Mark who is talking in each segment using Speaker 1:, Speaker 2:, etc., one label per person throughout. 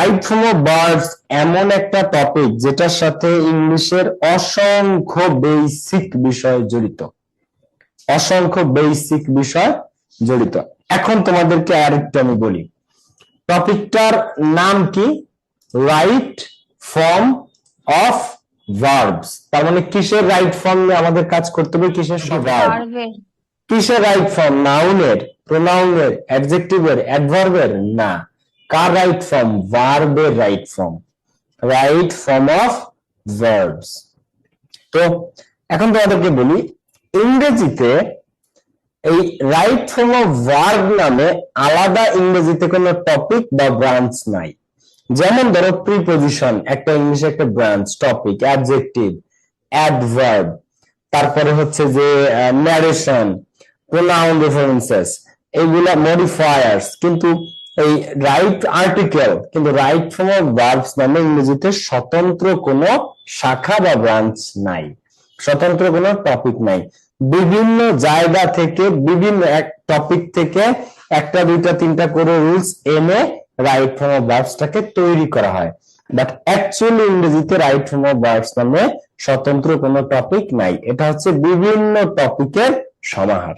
Speaker 1: Right from of birds এমন একটা topic যেটার সাথে ইংলিশের অসংখ্য বেসিক বিষয় জড়িত, অসংখ্য বেসিক বিষয় জড়িত। এখন তোমাদেরকে আরেকটু আমি বলি, টপিকটার নাম কি? Right form of verbs. তার মানে কিসের রাইট ফর্ম নিয়ে আমাদের কাজ করতে হবে? কিসের ভার্ব? কিসের রাইট ফর্ম? নাউনের, প্রোনাউনের, অ্যাডজেক্টিভের, অ্যাডভার্বের? না। Car right form? ভার্বের right form, right form of verbs. তো এখন তোমাদেরকে বলি, ইংরেজিতে এই রাইট ফর্ম অফ ভার্ব নামে আলাদা ইংরেজিতে কোনো টপিক বা ব্রাঞ্চ নাই। যেমন ধরো প্রিপজিশন একটা ইংলিশে একটা ব্রাঞ্চ, টপিক, অ্যাডজেক্টিভ, অ্যাডভার্ব, তারপরে হচ্ছে যে ন্যারেশন, প্রোনাউন রেফারেন্সেস, এইগুলা মডিফায়ার্স। কিন্তু এই রাইট আর্টিকেল, কিন্তু রাইট ফর্ম অফ ভার্বস নামে ইংরেজিতে স্বতন্ত্র কোনো শাখা বা ব্রাঞ্চ নাই, স্বতন্ত্র কোনো টপিক নাই। বিভিন্ন জায়গা থেকে, বিভিন্ন এক টপিক থেকে একটা দুইটা তিনটা করে রুলস এনে রাইট ফর্ম অফ ভার্বসটাকে তৈরি করা হয়। বাট অ্যাকচুয়ালি ইংরেজিতে রাইট ফর্ম অফ ভার্বস নামে স্বতন্ত্র কোনো টপিক নাই। এটা হচ্ছে বিভিন্ন টপিকের সমাহার,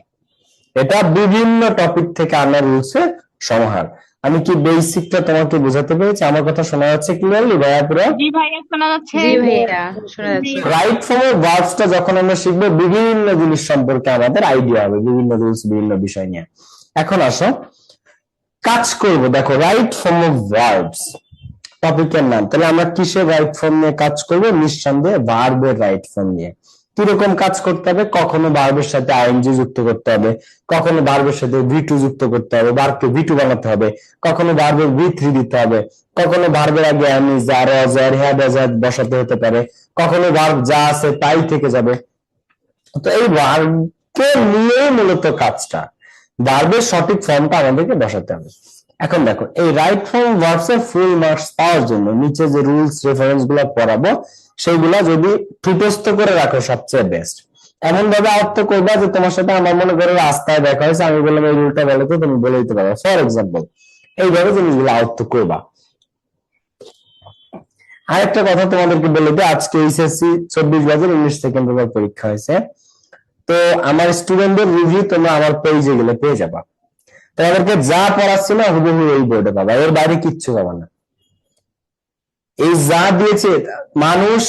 Speaker 1: এটা বিভিন্ন টপিক থেকে আনা রুলসের সমাহার। আমি কি বেসিকটা তোমাকে বোঝাতে পেরেছি? আমার কথা শোনা যাচ্ছে ক্লিয়ারলি ভাইয়া? পুরো
Speaker 2: জি ভাইয়া শোনা যাচ্ছে।
Speaker 3: জি ভাইয়া শোনা যাচ্ছে।
Speaker 1: রাইট ফর্ম অফ ভার্বসটা যখন আমরা শিখবো, বিভিন্ন জিনিস সম্পর্কে আমাদের আইডিয়া হবে, বিভিন্ন রুলস, বিভিন্ন বিষয় নিয়ে। এখন আসো কাজ করব। দেখো রাইট ফর্ম অফ ভার্বস টপিকের নাম, তাহলে আমরা কিসের রাইট ফর্ম নিয়ে কাজ করবো? নিঃসন্দেহে ভার্বের রাইট ফর্ম নিয়ে। কিরকম কাজ করতে হবে? কখনো ভার্বের সাথে আইএনজি যুক্ত করতে হবে, কখনো ভার্বের সাথে ভি2 যুক্ত করতে হবে, ভার্বকে ভি2 বানাতে হবে, কখনো ভার্বের ভি3 দিতে হবে, কখনো ভার্বের আগে আমি, যার, অজার, হ্যাড, অজার বসাতে হতে পারে, কখনো ভার্ব যা আছে তাই থেকে যাবে। তো এই ভার্বকে নিয়েই মূলত কাজটা, ভার্বের সঠিক ফর্মটা আমাদেরকে বসাতে হবে। এখন দেখো এই রাইট ফর্ম ভার্বস এর ফুল মার্কস পাওয়ার জন্য নিচে যে রুলস রেফারেন্স গুলো পড়াবো সেইগুলা যদি ঠুটস্থ করে রাখো সবচেয়ে বেস্ট। এমন ভাবে আয়ত্ত করবা যে তোমার সাথে আমার মনে করো রাস্তায় দেখা হয়েছে, আমি বললাম এই রুলটা বলো তো, তুমি বলে দিতে পারো। ফর এক্সাম্পল এইভাবে জিনিসগুলো আয়ত্ত করবা। আরেকটা কথা তোমাদেরকে বলে দিই, আজকে এইচএসসি 24 ইংলিশ সেকেন্ড পেপার পরীক্ষা হয়েছে। তো আমার স্টুডেন্টদের রিভিউ তোমরা আমার পেজে গেলে পেয়ে যাবা। তোমাদেরকে যা পড়াচ্ছি না হুবহু এই বোর্ডে পাবা, এর বাইরে কিচ্ছু পাবা না। এই যা দিয়েছে, মানুষ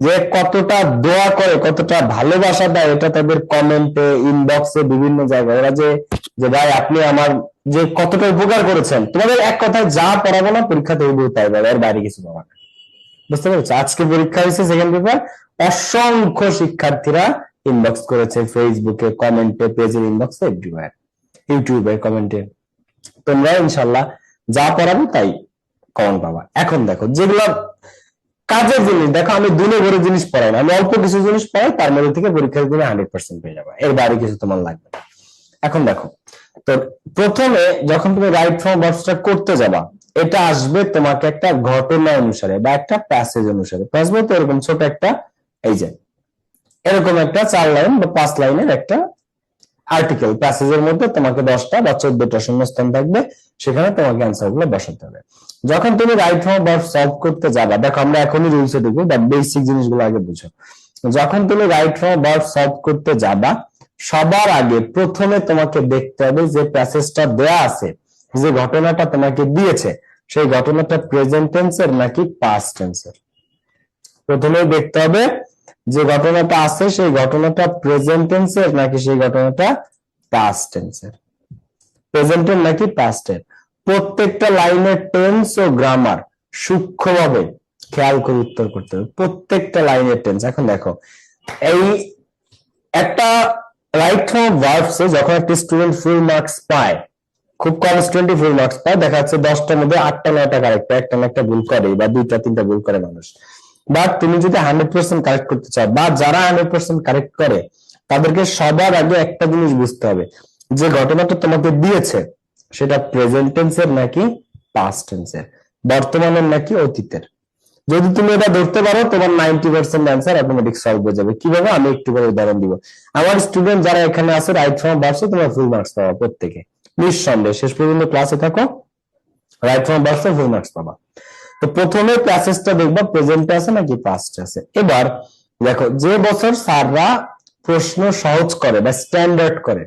Speaker 1: যে কতটা দোয়া করে, কতটা ভালোবাসা দেয়, এটা তাদের কমেন্টে, ইনবক্সে, বিভিন্ন জায়গায় ওরা যে যে ভাই আপনি আমার যে কতটা উপকার করেছেন। তোমাদের এক কথায় যা পড়াবো না পরীক্ষাতে এই বই পাইবে, এর বাইরে কিছু পাবা না। বুঝতে পেরেছো? আজকে পরীক্ষা হয়েছে সেকেন্ড পেপার, অসংখ্য শিক্ষার্থীরা ইনবক্স করেছে, ফেসবুকে কমেন্টে, পেজের ইনবক্সে, এভরিওয়্যার, ইউটিউবে কমেন্টে। তোমরা ইনশাল্লাহ যা পড়াবো তাই কমন পাবা। এখন দেখো যেগুলো কাজের জিনিস, দেখো আমি দুলে ভরে জিনিস পড়াই না, আমি অল্প কিছু জিনিস পড়াই, তার মধ্যে থেকে পরীক্ষার দিনে 100% পেয়ে যাবে, এর বাইরে কিছু তোমার লাগবে না। এখন দেখো, তো প্রথমে যখন তুমি রাইট ফর্ম ভার্বসটা করতে যাবা, এটা আসবে তোমাকে একটা ঘটনা অনুসারে বা একটা প্যাসেজ অনুসারে। প্যাসেজ বলতে এরকম ছোট একটা, এই যে এরকম একটা 4 লাইন বা 5 লাইনের একটা আর্টিকেল, প্যাসেজের মধ্যে তোমাকে 10টা বা 14টা শূন্যস্থান থাকবে, সেখানে তোমাকে অ্যান্সার গুলো বসাতে হবে। যখন তুমি রাইট ফর্ম ভার্ব সলভ করতে যাবা, দেখো আমরা এখনই রুলসে ঢুকবো, বাট বেসিক জিনিসগুলো আগে বুঝো। যখন তুমি রাইট ফর্ম ভার্ব সলভ করতে যাবা, সবার আগে প্রথমে তোমাকে দেখতে হবে যে প্যাসেজটা দেয়া আছে, যে ঘটনাটা তোমাকে দিয়েছে, সেই ঘটনাটা প্রেজেন্ট টেন্সের নাকি পাস্ট টেন্সের। প্রথমেই দেখতে হবে যে ঘটনাটা আছে সেই ঘটনাটা প্রেজেন্ট টেন্সের নাকি সেই ঘটনাটা পাস্ট টেন্সের, প্রেজেন্টের নাকি পাস্টের। প্রত্যেকটা লাইনের টেন্স ও গ্রামার সূক্ষ্মভাবে খেয়াল করে উত্তর করতে হবে, প্রত্যেকটা লাইনের টেন্স। এখন দেখো এই একটা রাইট ফর্ম ভার্বসে যখন একটা স্টুডেন্ট ফুল মার্কস পায়, খুব কম স্টুডেন্টই ফুল মার্কস পায়, দেখা যাচ্ছে 10টার মধ্যে 8টা 9টা কারেক্ট, একটা না একটা ভুল করে বা 2টা 3টা ভুল করে মানুষ। বাট তুমি যদি 100% কারেক্ট করতে চাও, বা যারা 100% কারেক্ট করে তাদেরকে সবার আগে একটা জিনিস বুঝতে হবে, যে ঘটনাটা তোমাকে দিয়েছে সেটা প্রেজেন্ট টেন্সের নাকি পাস্ট টেন্সের, বর্তমানের নাকি অতীতের। যদি তুমি এটা ধরতে পারো, তোমার 90% অ্যান্সার অটোমেটিক সলভ হয়ে যাবে। কিভাবে? আমি একটু করে উদাহরণ দিব। আমার স্টুডেন্ট যারা এখানে আছে রাইট ফর্ম ভার্বসে তোমরা ফুল মার্কস পাবা প্রত্যেকে, নিঃসন্দেহে। শেষ পর্যন্ত ক্লাসে থাকো, রাইট ফ্রম বার্ডসে ফুল মার্কস পাবা। তো প্রথমে প্যাসেজটা দেখবা প্রেজেন্টে আছে নাকি পাস্টে আছে। এবার দেখো, যে বছর স্যাররা প্রশ্ন সহজ করে বা স্ট্যান্ডার্ড করে,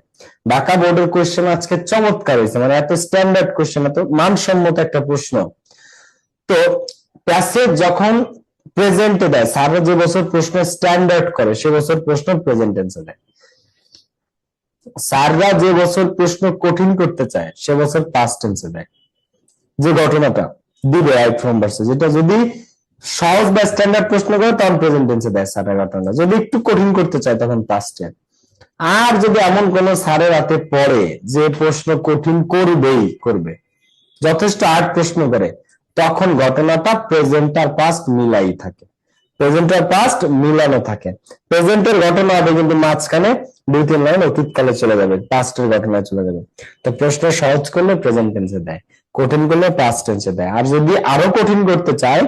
Speaker 1: ঢাকা বোর্ডের কোয়েশ্চেন আজকে চমৎকার হয়েছে, মানে এত স্ট্যান্ডার্ড কোয়েশ্চেন, এত মানসম্মত একটা প্রশ্ন। তো প্যাসেজ যখন প্রেজেন্টে দেয়, স্যাররা যে বছর প্রশ্ন স্ট্যান্ডার্ড করে সে বছর প্রশ্ন প্রেজেন্ট টেন্সে দেয়। স্যাররা যে বছর প্রশ্ন কঠিন করতে চায় সে বছর পাস্ট টেন্সে দেয়। যে ঘটনাটা দিবে রাইট ফ্রম ভার্সে, যেটা যদি সহজ বা স্ট্যান্ডার্ড প্রশ্ন করে তখন প্রেজেন্ট টেন্সে দেয় স্যারের ঘটনাটা, যদি একটু কঠিন করতে চায় তখন পাস্টে। আর যদি এমন কোন স্যারের হাতে পড়ে যে প্রশ্ন কঠিন করবেই করবে, যথেষ্ট হার্ড প্রশ্ন করে, তখন ঘটনাটা প্রেজেন্ট আর পাস্ট মিলাই থাকে, প্রেজেন্ট আর পাস্ট মিলানো থাকে। প্রেজেন্টের ঘটনা হবে কিন্তু মাঝখানে 2-3 লাইন অতীতকালে চলে যাবে, পাস্টের ঘটনায় চলে যাবে। তো প্রশ্ন সহজ করলে প্রেজেন্ট টেন্সে দেয়, কঠিন করলে পাস্ট টেন্সে দেয়। আর যদি আরো কঠিন করতে চায়,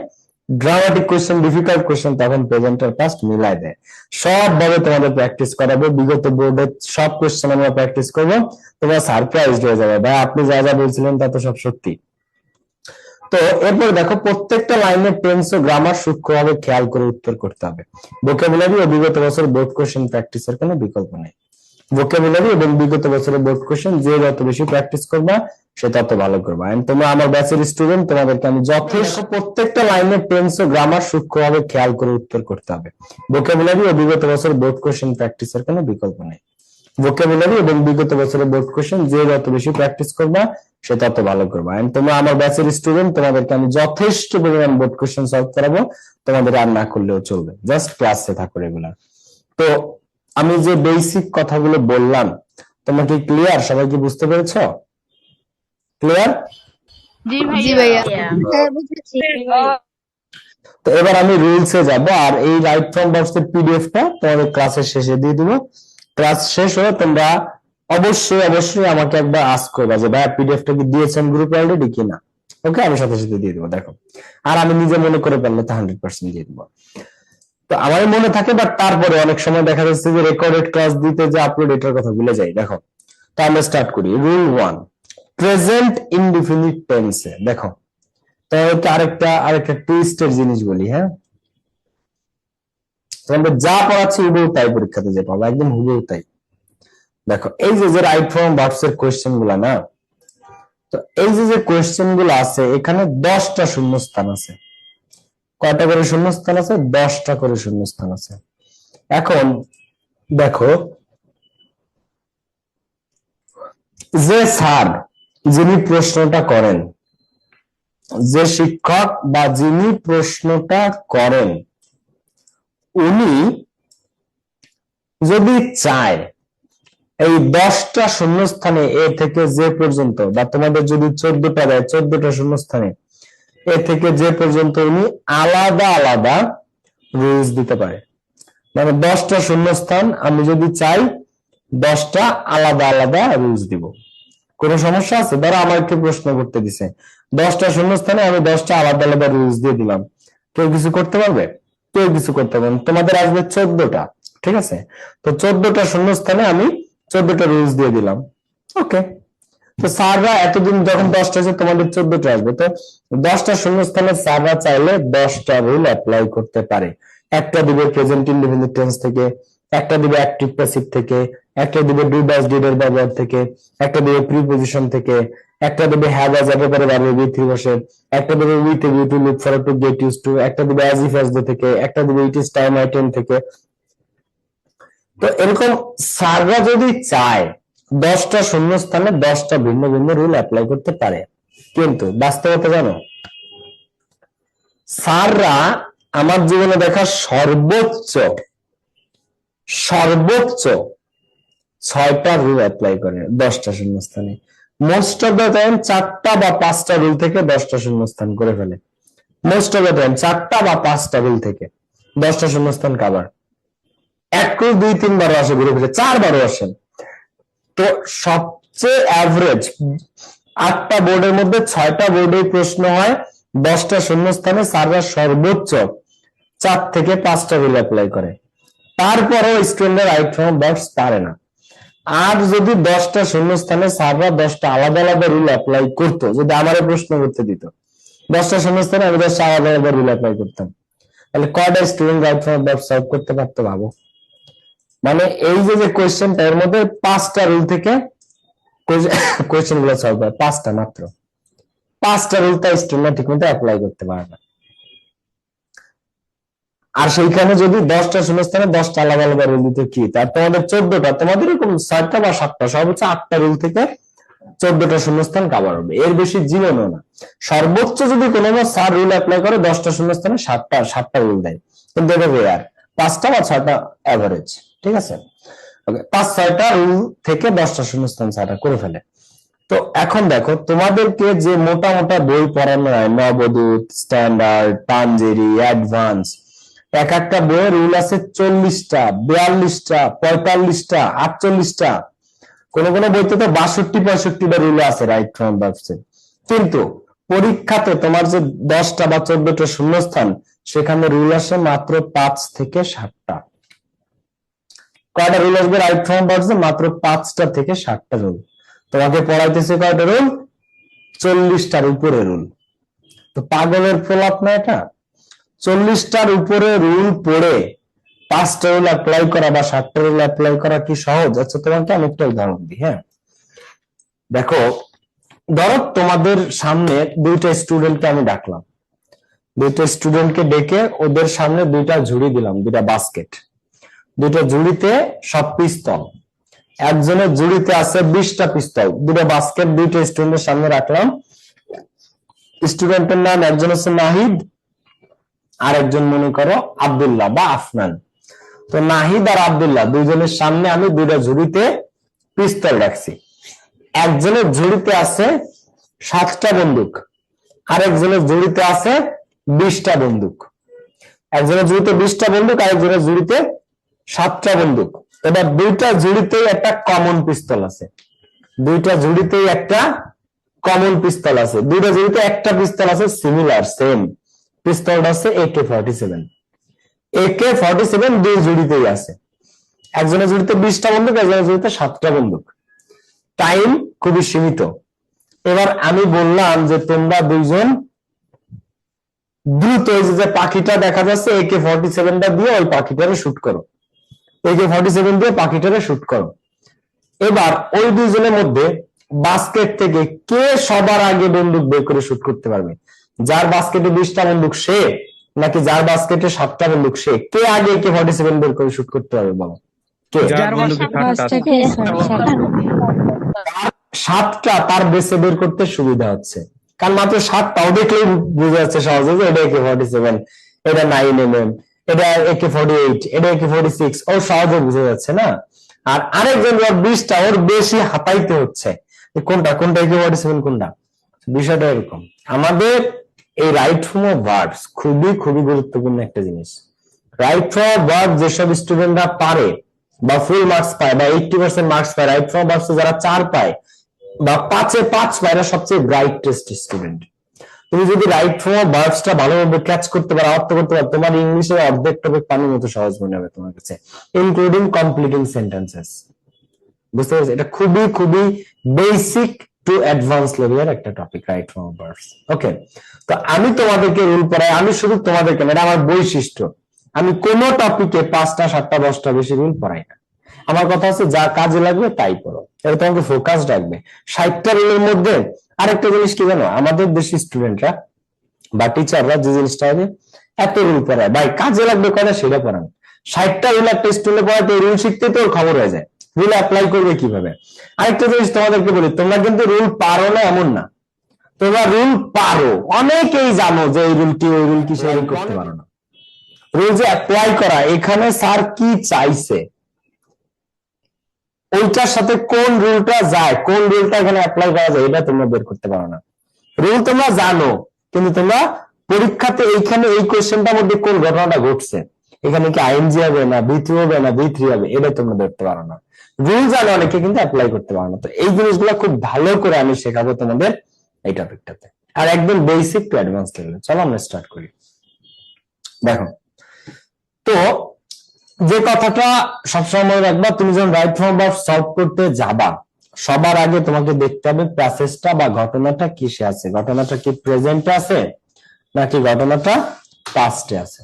Speaker 1: ড্রামাটিক কোয়েশ্চেন, ডিফিকাল্ট কোয়েশ্চেন, তখন প্রেজেন্ট আর পাস্ট মিলাই দেয়। সবভাবে তোমাদের প্র্যাকটিস করাবো, বিগত বোর্ডের সব কোয়েশ্চেন আমরা প্র্যাকটিস করবো, তোমরা সারপ্রাইজড হয়ে যাবে, ভাই আপনি যা যা বলছিলেন তা তো সব সত্যি। তো এরপর দেখো, প্রত্যেকটা লাইনে টেন্স ও গ্রামার সূক্ষ্মভাবে খেয়াল করে উত্তর করতে হবে। ভোকাবুলারি ও বিগত বছর বোর্ড কোশ্চেন প্র্যাকটিসের কোনো বিকল্প নেই। ভোকাবুলারি এবং বিগত বছরের বোর্ড কোশ্চেন যে যত বেশি প্র্যাকটিস করবা সে তত ভালো করবা। এন্ড তোমরা আমার ব্যাচের স্টুডেন্ট, তোমাদেরকে আমি যথেষ্ট প্রত্যেকটা লাইনে টেন্স ও গ্রামার সূক্ষ্মভাবে খেয়াল করে উত্তর করতে হবে। ভোকাবুলারি ও বিগত বছর বোর্ড কোশ্চেন প্র্যাকটিসের কোনো বিকল্প নেই। ভোকাবুলারি এবং বিগত বছরের বোর্ড কোশ্চেন যে যত বেশি প্র্যাকটিস করবা সে তত ভালো করবা। এন্ড তোমরা আমার ব্যাচের স্টুডেন্ট, তোমাদেরকে আমি যথেষ্ট পরিমাণ বোর্ড কোশ্চেন সলভ করাবো, তোমাদের আর না করলেও চলবে, জাস্ট ক্লাসে থাকো রেগুলার। তো আমি যে বেসিক কথাগুলো বললাম, তোমরা কি ক্লিয়ার? সবাই কি বুঝতে পেরেছো? ক্লিয়ার?
Speaker 2: জি ভাইয়া।
Speaker 1: তো এবার আমি রুলসে যাব, আর এই রাইট ফ্রম ভার্বস এর পিডিএফটা তোমাদের ক্লাসের শেষে দিয়ে দিব। ক্লাস শেষ হয়ে তোমরা অবশ্যই আমাকে একবার আস্ক করবা যে ভাই পিডিএফটা কি দিয়েছেন গ্রুপে অলরেডি কিনা। ওকে, আমি সাথে সাথে দিয়ে দেবো। দেখো, আর আমি নিজে মনে করে পারলে তো 100% দিয়ে দেবো। তো আমার মনে থাকে, বাট তারপরে অনেক সময় দেখা যাচ্ছে যে রেকর্ডেড ক্লাস দিতে যে আপলোড, এটার কথা ভুলে যাই। দেখো, তো আমরা স্টার্ট করি। রুল 1, প্রেজেন্ট ইনডিফিনিট টেন্সে দেখো, তো আরেকটা টুইস্টের জিনিস বলি। হ্যাঁ, তোমাদের যা পড়াচ্ছি হুবহু তাই পরীক্ষাতে যে পাবো, একদম হুবহু তাই। দেখো, এই যে রাইট ফ্রম ভার্বস এর কোয়েশ্চেন গুলা না, তো এই যে কোয়েশ্চেন গুলো আছে, এখানে 10টা শূন্যস্থান আছে। কয়টা করে শূন্যস্থান আছে? 10টা করে শূন্যস্থান আছে। এখন দেখো, যে স্যার যিনি প্রশ্নটা করেন, যে শিক্ষক বা যিনি প্রশ্নটা করেন, উনি যদি চায় এই 10টা শূন্যস্থানে এ থেকে যে পর্যন্ত, বা তোমাদের যদি 14টা দেয় 14টা শূন্যস্থানে এ থেকে যে পর্যন্ত উনি আলাদা আলাদা রুলস দিতে পারে। মানে 10টা শূন্যস্থান আমি যদি চাই 10টা আলাদা আলাদা রুলস দিব। কোনো সমস্যা আছে? ধরো আমাকে প্রশ্ন করতে দিছে, 10টা শূন্যস্থানে আমি 10টা আলাদা আলাদা রুলস দিয়ে দিলাম, কেউ কিছু করতে পারবে? কেউ কিছু করতে পারবে না। তোমাদের আসবে 14টা, ঠিক আছে? তো 14টা শূন্যস্থানে আমি 14টা রুলস দিয়ে দিলাম। ওকে, তো স্যাররা এতদিন যখন 10টা আছে, তোমাদের 14টা আসবে। তো 10টা শূন্যস্থানে স্যাররা চাইলে 10টা রুল অ্যাপ্লাই করতে পারে। একটা দিবে প্রেজেন্ট ইনডিফিনিট টেন্স থেকে, একটা দিবে অ্যাক্টিভ প্যাসিভ থেকে, একটা দিবে ডু ডাজ ডিড এর ব্যবহার থেকে, একটা দিবে প্রিপজিশন থেকে, একটা দিবে হ্যাভ অ্যাজ এর পরে ভার্ব উইথ থ্রি বসে, একটা দিবে with a view to look for to get use to, একটা দিবে অ্যাজ ইফ অ্যাজ দে থেকে, একটা দিবে it is time I ten থেকে। তো এরকম স্যাররা যদি চায় 10টা শূন্যস্থানে 10টা ভিন্ন ভিন্ন রুল অ্যাপ্লাই করতে পারে, কিন্তু বাস্তবতা জানো, স্যাররা আমার জীবনে দেখা সর্বোচ্চ 6টা রুল অ্যাপ্লাই করে 10টা শূন্যস্থানে। মোস্ট অফ দ্য টাইম 4টা বা 5টা রুল থেকে 10টা শূন্যস্থান করে ফেলে। মোস্ট অফ দ্য টাইম 4টা বা 5টা রুল থেকে 10টা শূন্যস্থান কাভার। 1-2-3 বারও আসে, ঘুরে ফিরে 4 বারও আসেন। তো সবচেয়ে অ্যাভারেজ 8টা বোর্ডের মধ্যে 6টা বোর্ডে প্রশ্ন হয় 10টা শূন্যস্থানে স্যাররা সর্বোচ্চ 4 থেকে 5টা রুল অ্যাপ্লাই করে। তারপরেও স্টুডেন্টরা রাইট ফ্রম ভার্বস পারে না। আর যদি 10টা শূন্যস্থানে স্যাররা 10টা আলাদা আলাদা রুল অ্যাপ্লাই করতো, যদি আমার প্রশ্ন করতে দিত 10টা শূন্যস্থানে আমি 10টা আলাদা আলাদা রুল অ্যাপ্লাই করতাম, তাহলে কয়টা student right from verb solve করতে পারতো ভাবো। মানে এই যে কোয়েশ্চেনটা, এর মধ্যে 5টা রুল থেকে কোয়েশ্চেন গুলো সলভ হয়, 5টা মাত্র। 5টা রুল তাই স্টুডেন্ট ঠিক মতো অ্যাপ্লাই করতে পারে না। আর সেইখানে যদি 10টা শূন্যস্থানে 10টা আলাদা আলাদা রুল দিতে কি, তার তোমাদের 14টা, তোমাদের এরকম 6টা বা 7টা, সর্বোচ্চ 8টা রুল থেকে 14টা শূন্যস্থান কাভার হবে, এর বেশি জীবনও না। সর্বোচ্চ যদি কোনো স্যার রুল অ্যাপ্লাই করে 10টা শূন্যস্থানে 7টা রুল দেয়, কিন্তু এটা রেয়ার, 5টা বা 6টা অ্যাভারেজ, ঠিক আছে। ওকে, 5-6টা রুল থেকে 10টা শূন্যস্থান স্যাররা করে ফেলে। তো এখন দেখো, তোমাদেরকে যে মোটা মোটা বই পড়ানো হয়, নবদূত, স্ট্যান্ডার্ড, পাঞ্জেরি, অ্যাডভান্স, এক একটা বইয়ের রুল আছে 40টা, 42টা, 45টা, 48টা, কোন কোন বইতে তো 62-65টা রুল আছে রাইট ফ্রম ভার্বস। কিন্তু পরীক্ষাতে তোমার যে 10টা বা 14টা শূন্যস্থান, সেখানে রুল আসে মাত্র 5 থেকে 7টা। কয়টা রুল আসবে রাইট ফ্রম ভার্বস? মাত্র 5টা থেকে 7টা রুল। তোমাকে পড়াইতেছে কয়টা রুল? 40টার উপরে রুল। তো পাগলের প্রলাপ না এটা? 40টার উপরে রুল পড়ে 5টা রুল অ্যাপ্লাই করা বা 7টা রুল অ্যাপ্লাই করা কি সহজ? আচ্ছা, তোমাকে আমি একটা উদাহরণ দিই। হ্যাঁ, দেখো, ধরো তোমাদের সামনে 2টা স্টুডেন্টকে আমি ডাকলাম, 2টা স্টুডেন্টকে ডেকে ওদের সামনে 2টা ঝুড়ি দিলাম, 2টা বাস্কেট, 2টা ঝুড়িতে সব পিস্তল, একজনের ঝুড়িতে আছে 20টা পিস্তল, 2টা বাস্কেট 2টা স্টুডেন্টের সামনে রাখলাম। স্টুডেন্টের নাম একজন হচ্ছে নাহিদ, আর একজন মনে করো আব্দুল্লাহ বা আফনান। তো নাহিদ আর আব্দুল্লাহ দুজনের সামনে আমি 2টা ঝুড়িতে পিস্তল রাখছি। একজনের ঝুড়িতে আছে 7টা বন্দুক, আর একজনের ঝুড়িতে আছে 20টা বন্দুক। একজনের ঝুড়িতে 20টা বন্দুক, আর একজনের ঝুড়িতে 7টা বন্দুক। এবার 2টা ঝুড়িতেই একটা কমন পিস্তল আছে, 2টা ঝুড়িতেই একটা কমন পিস্তল আছে, 2টা ঝুড়িতে একটা পিস্তল আছে সিমিলার সেম, পিস্তলটা আছে AK-47। AK-47 দুই ঝুড়িতেই আছে, একজনের ঝুড়িতে 20টা বন্দুক, একজনের ঝুড়িতে 7টা বন্দুক। টাইম খুবই সীমিত। এবার আমি বললাম যে তোমরা দুইজন দ্রুত এই যে পাখিটা দেখা যাচ্ছে AK-47টা দিয়ে ওই পাখিটারে শুট করো, AK-47 দিয়ে পাখিটারে শুট করো। এবার ওই দুইজনের মধ্যে বাস্কেট থেকে কে সবার আগে বন্দুক বের করে শুট করতে পারবে? যার বাস্কেটে 20টা বন্দুক সে, নাকি যার বাস্কেটে 7টা বন্দুক সে? কে আগে AK-47 বের করে শুট করতে পারবে বলো? কে?
Speaker 3: যার বন্দুকে
Speaker 1: 7টা তার বেছে বের করতে সুবিধা হচ্ছে, কারণ মাত্র 7টাও দেখলেই বোঝা যাচ্ছে সহজে যে এটা AK-47, এটা 9mm, এটা AK-48, এটা AK-46, ও সহজে বোঝা যাচ্ছে না। আর আরেকজন 20টা, ওর বেশি হাতাইতে হচ্ছে কোনটা কোনটা AK-47 কোনটা। বিষয়টা এরকম। আমাদের এই রাইট ফর্ম অফ ভার্বস খুবই খুবই গুরুত্বপূর্ণ একটা জিনিস। রাইট ফর্ম অফ ভার্ব যেসব স্টুডেন্টরা পারে বা ফুল মার্কস পায় বা 80% মার্কস পায়, রাইট ফর্ম অফ ভার্বস যারা 4 পায় বা 5-এ 5 পায়, এরা সবচেয়ে ব্রাইটেস্ট স্টুডেন্ট। তুমি যদি রাইট ফর্ম অফ ভার্বসটা ভালোভাবে ক্যাচ করতে পারো, আয়ত্ত করতে পারো, তোমার ইংলিশের অর্ধেক টপিক পানির মতো সহজ মনে হবে তোমার কাছে, ইনক্লুডিং কমপ্লিটিং সেন্টেন্সেস। বুঝতে পারছো? এটা খুবই খুবই বেসিক টু অ্যাডভান্স লেভেলের একটা topic, right form of verbs. Okay, তো আমি তোমাদেরকে রুল পড়াই, আমি শুধু তোমাদেরকে, এটা আমার বৈশিষ্ট্য, আমি কোন টপিকে 5টা 7টা 10টা বেশি রুল পড়াই না। আমার কথা হচ্ছে যা কাজে লাগবে তাই পড়ো, এটা তোমাকে ফোকাস রাখবে। 60টা রুলের মধ্যে আরেকটা জিনিস কি জানো, আমাদের দেশি স্টুডেন্টরা বা টিচাররা যে জিনিসটা হবে, এত রুল পড়ায়, ভাই কাজে লাগবে কয়টা সেটা পড়ান। 60টা রুল একটা স্টুডেন্টে পড়াতে রুল শিখতে তো ওর খবর হয়ে যায়, রুল অ্যাপ্লাই করবে কিভাবে। আরেকটা জিনিস তোমাদেরকে বলি, তোমরা কিন্তু রুল পারো না এমন না, তোমরা রুল পারো, অনেকেই জানো যে এই রুলটি ওই রুল কি, সেই রুল করতে পারো না। রুল যে অ্যাপ্লাই করা, এখানে স্যার কি চাইছে ওইটার সাথে কোন রুলটা যায়, কোন রুলটা এখানে অ্যাপ্লাই করা যায়, এটা তোমরা বের করতে পারো না। রুল তোমরা জানো, কিন্তু তোমরা পরীক্ষাতে এইখানে এই কোশ্চেনটার মধ্যে কোন ঘটনাটা ঘটছে, এখানে কি আইএনজি হবে না V2 হবে না V3 হবে, এটা তোমরা ধরতে পারো না। রুল জানো অনেকে, কিন্তু অ্যাপ্লাই করতে পারো না। তো এই জিনিসগুলো খুব ভালো করে আমি শেখাবো তোমাদের এই টপিকটাতে, আর একদম বেসিক টু অ্যাডভান্স লেভেল। চলো আমরা স্টার্ট করি। দেখো, তো যে কথাটা সবসময় মনে রাখবা, তুমি যখন রাইট ফর্ম ভার্ব সলভ করতে যাবা সবার আগে তোমাকে দেখতে হবে প্যাসেজটা বা ঘটনাটা কিসে আছে, ঘটনাটা কি প্রেজেন্টে আছে নাকি ঘটনাটা পাস্টে আছে,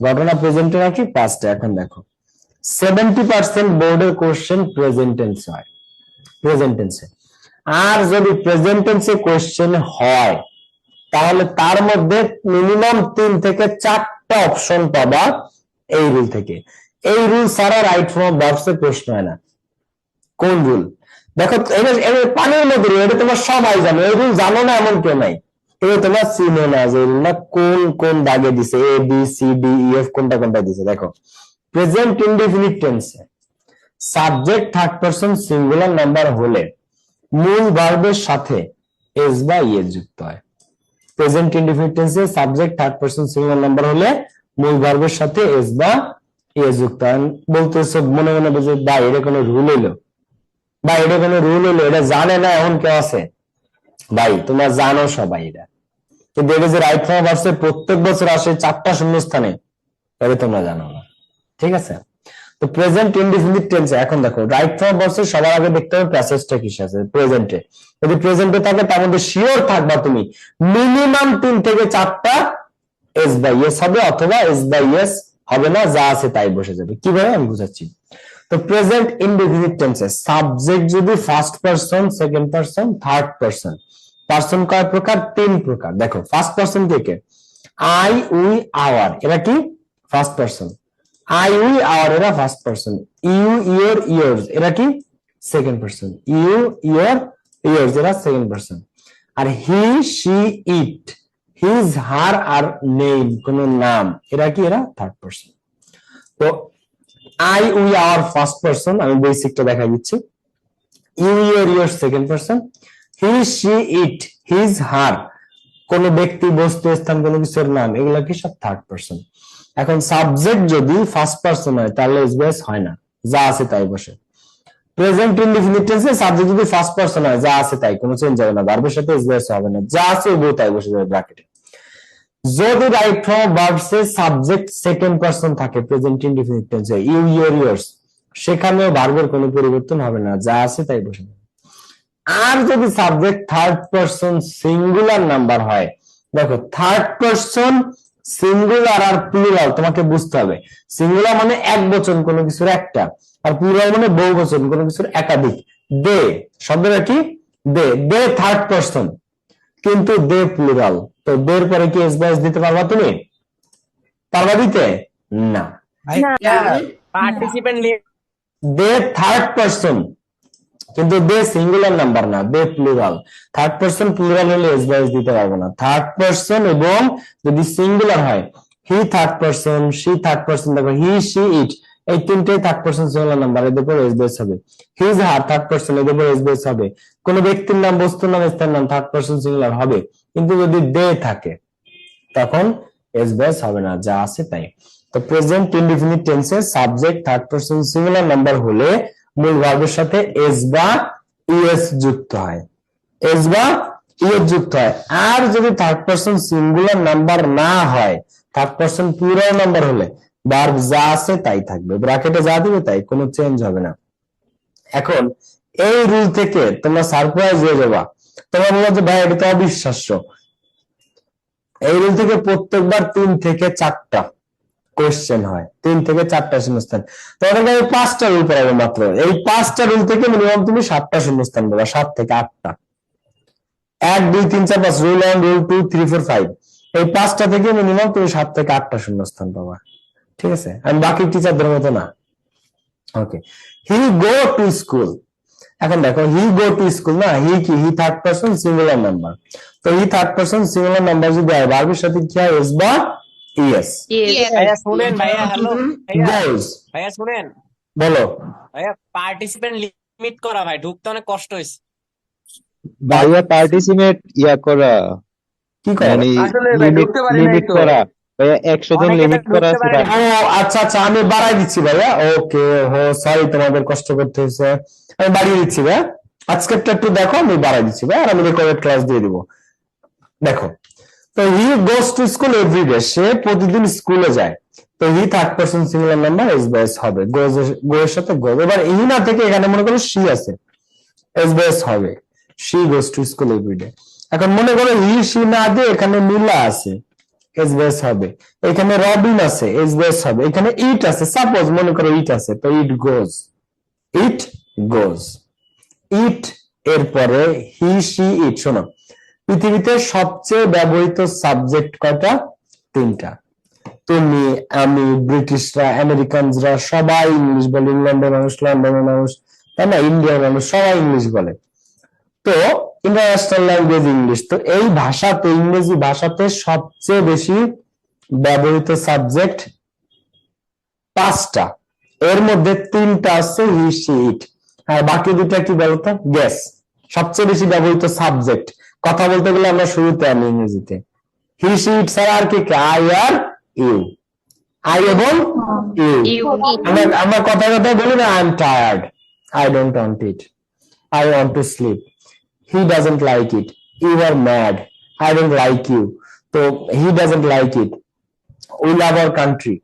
Speaker 1: ঘটনা প্রেজেন্টে নাকি পাস্টে। এখন দেখো 70% বোর্ডের কোশ্চেন প্রেজেন্ট টেন্স হয়, প্রেজেন্ট টেন্সে। আর যদি প্রেজেন্ট টেন্সে কোশ্চেন হয় তাহলে তার মধ্যে মিনিমাম 3 থেকে 4টা অপশন পাবা এই রুল থেকে। এই রুল ছাড়া রাইট ফর্ম ভার্বস এর প্রশ্ন হয় না। কোন রুল? দেখো এবার পানির মধ্যে rule, এটা তোমার সবাই জানো, এই রুল জানো না এমন কেউ নাই। এটা তোমার চিনো না যে রুল না কোন কোন দাগে দিছে, A B C D E F কোনটা কোনটা দিছে। দেখো প্রেজেন্ট ইনডিফিনিট টেন্সে subject third person singular number হলে মূল ভার্বের সাথে এস বা ইএস যুক্ত হয়। প্রেজেন্ট ইনডিফিনিট টেন্সে subject third person singular number হলে মূল ভার্বের সাথে এস বা ইএস যুক্ত হয়। বলতেছো মনে মনে বুঝে বা এটা কোনো রুল হইলো, বা এটা কোনো রুল হইলো, এটা জানে না এমন কেউ আছে? ভাই তোমরা জানো সবাই এটা, কিন্তু এটা যে রাইট ফর্ম ভার্বস প্রত্যেক বছর আসে 4টা শূন্যস্থানে, তবে তোমরা জানো না। ঠিক আছে, তো প্রেজেন্ট ইনডিফিনিট টেন্সে এখন দেখো রাইট ফর্ম ভার্বস সবার আগে দেখতে হবে প্যাসেজটা কিসে আছে, প্রেজেন্টে। যদি প্রেজেন্টে থাকে তার মধ্যে শিওর থাকবা তুমি মিনিমাম 3 থেকে 4টা এস বাই এস হবে, অথবা এস বাই এস হবে না, যা আছে তাই বসে যাবে। কিভাবে আমি বুঝাচ্ছি। তো প্রেজেন্ট ইনডিফিনিট টেন্সে সাবজেক্ট যদি first person, second person, third person, person কয় প্রকার? 3 প্রকার। দেখো ফার্স্ট পারসন কে কে? আই, উই, আওয়ার, এরা কি first person. I, we, our এরা first person. You, your, yours এরা কি second person. You, your, yours এরা সেকেন্ড পারসন। আর he, she, it, his, her আর নেম কোন নাম, এরা কি? এরা থার্ড পারসন। তো I, we, our first person, আমি বেসিকটা দেখা দিচ্ছি। You, your, your second person. He, she, it, his, her কোন ব্যক্তি, বস্তু, স্থান, কোনো কিছুর নাম, এগুলা কি সব থার্ড পারসন। এখন সাবজেক্ট যদি ফার্স্ট পারসন হয় তাহলে এস বাই এস হয় না, যা আছে তাই বসে। প্রেজেন্ট ইনডিফিনিট টেন্সে সাবজেক্ট যদি ফার্স্ট পারসন হয় যা আছে তাই, কোনো চেঞ্জ হবে না, ভার্বের সাথে এস বাই এস হবে না, যা আছে ওগুলো তাই বসে যাবে ব্র্যাকেটে। যদি রাইট ফর্ম ভার্বস এর সাবজেক্ট সেকেন্ড পারসন থাকে প্রেজেন্ট ইনডিফিনিট টেন্সে, ইউ, ইয়োর, ইয়োর্স, সেখানেও ভার্বের কোনো পরিবর্তন হবে না, যা আছে তাই বসে যাবে। আর যদি subject third person singular number হয়, দেখো থার্ড পারসন সিঙ্গুলার আর প্লুরাল তোমাকে বুঝতে হবে। সিঙ্গুলার মানে এক বচন কোনো কিছুর একটা, আর প্লুরাল মানে বহু বচন কোনো কিছুর একাধিক। দে শব্দটা কি? দে, দে থার্ড পারসন কিন্তু দে প্লুরাল, তো দের পরে কি এস বাই এস দিতে পারবা তুমি? পারবা দিতে? না।
Speaker 3: পার্টিসিপেন্ট
Speaker 1: দে থার্ড পারসন কিন্তু দে সিঙ্গুলার নাম্বার না, দে প্লুরাল। থার্ড পারসন প্লুরাল হলে এস বাই এস দিতে পারবো না। থার্ড পারসন এবং যদি সিঙ্গুলার হয়, হি third person, she third person, দেখো হি, শি, ইট এই তিনটে থার্ড পারসন সিঙ্গুলার নাম্বার, এদের পর এস বাই এস হবে। হিজ, হার থার্ড পারসন, এদের পর এস বাই এস হবে। কোন ব্যক্তির নাম, বস্তুর নাম, স্থান নাম থার্ড পারসন সিঙ্গুলার হবে, কিন্তু যদি দে থাকে তখন এস বাই এস হবে না, যা আছে তাই। তো প্রেজেন্ট ইনডিফিনিট টেন্সে subject third person singular number হলে মূল ভার্বের সাথে এস বা ইএস যুক্ত হয়, এস বা ইএস যুক্ত হয়। আর যদি থার্ড পারসন সিঙ্গুলার নাম্বার না হয়, থার্ড পারসন প্লুরাল নাম্বার হলে ভার্ব যা আছে তাই থাকবে, ব্র্যাকেটে যা দিবে তাই, কোনো চেঞ্জ হবে না। এখন এই রুল থেকে তোমরা সারপ্রাইজ হয়ে যাবা, তোমরা বলো যে ভাই এটা তো অবিশ্বাস্য। এই রুল থেকে প্রত্যেকবার 3 থেকে 4টা কোশ্চেন হয়, 3 থেকে 4টা শূন্যস্থান। তোমাদেরকে আমি 5টা রুল পড়াবো মাত্র। এই 5টা রুল থেকে মিনিমাম তুমি 7টা শূন্যস্থান পাবা, 7 থেকে 8টা। 1 2 3 4 5 রুল 1 রুল 2 3 4 5, এই 5টা থেকে মিনিমাম তুমি 7 থেকে 8টা শূন্যস্থান পাবা। ঠিক আছে, আমি বাকি টিচারদের মতো না। Okay, he go to school. এখন দেখো হি গো টু স্কুল না, হি কি? He third person singular number. তো he third person singular number যদি হয় ভার্বের সাথে কি হয়? এস বা ইএস।
Speaker 3: ভাইয়া শুনেন, ভাইয়া হ্যালো
Speaker 1: গোস
Speaker 3: ভাইয়া শুনেন,
Speaker 1: বলো।
Speaker 3: ভাইয়া পার্টিসিপেন্ট লিমিট করা, ভাই ঢুকতে অনেক কষ্ট হয়েছে।
Speaker 4: ভাইয়া পার্টিসিপেট করা
Speaker 1: কি করে?
Speaker 4: মানে
Speaker 5: আসলে ভাই ঢুকতে পারি নাই
Speaker 4: লিমিট
Speaker 5: তো।
Speaker 4: করা ভাইয়া, 100 জন
Speaker 3: অনেকে
Speaker 4: লিমিট
Speaker 3: তো
Speaker 4: করা
Speaker 3: ঢুকতে
Speaker 4: আছে
Speaker 3: পারে
Speaker 1: ও আচ্ছা আচ্ছা, আমি বাড়াই দিচ্ছি ভাইয়া। ওকে, সরি তোমাদের কষ্ট করতে হয়েছে, আমি বাড়িয়ে দিচ্ছি ভাইয়া। আজকেরটা একটু দেখো, আমি বাড়াই দিচ্ছি ভাইয়া, আর আমি রেকর্ডেড ক্লাস দিয়ে দিব। দেখো, তো he goes to school every day, সে প্রতিদিন স্কুলে যায়। তো তো he third person singular number s by s হবে, গো এর সাথে গো। এবার হি না থেকে এখানে মনে করো শি আছে, এস বাই এস হবে, she goes to school every day. এখন মনে করো হি শি না দিয়ে এখানে নীলা আছে, এস বাই এস হবে। এখানে রবিন আছে, এস বাই এস হবে। এখানে ইট আছে, সাপোজ মনে করো ইট আছে, তো ইট গোজ, ইট গোজ। ইট এরপরে হি শি ইট। শোনো, পৃথিবীতে সবচেয়ে ব্যবহৃত সাবজেক্ট কয়টা? 3টা। তুমি, আমি, ব্রিটিশরা, আমেরিকানরা সবাই ইংলিশ বলে, ইংল্যান্ডের মানুষ, লন্ডনের মানুষ, তাই না, ইন্ডিয়ার মানুষ সবাই ইংলিশ বলে। তো ইন্টারন্যাশনাল ল্যাঙ্গুয়েজ ইংলিশ। তো এই ভাষাতে, ইংরেজি ভাষাতে সবচেয়ে বেশি ব্যবহৃত সাবজেক্ট 5টা। এর মধ্যে 3টা আছে হি শি ইট, আর বাকি 2টা কি বলতো? গেস। সবচেয়ে বেশি ব্যবহৃত সাবজেক্ট কথা বলতে গেলে আমরা শুরুতে আমি ইংরেজিতে হি শি ইট ছাড়া আর কি? আই আর ইউ, আই এবং ইউ। আমরা কথা কথা বলি না, I am tired, I don't want it, I want to sleep, he doesn't like it, you are mad, I don't like you, তো he doesn't like it, we love our country,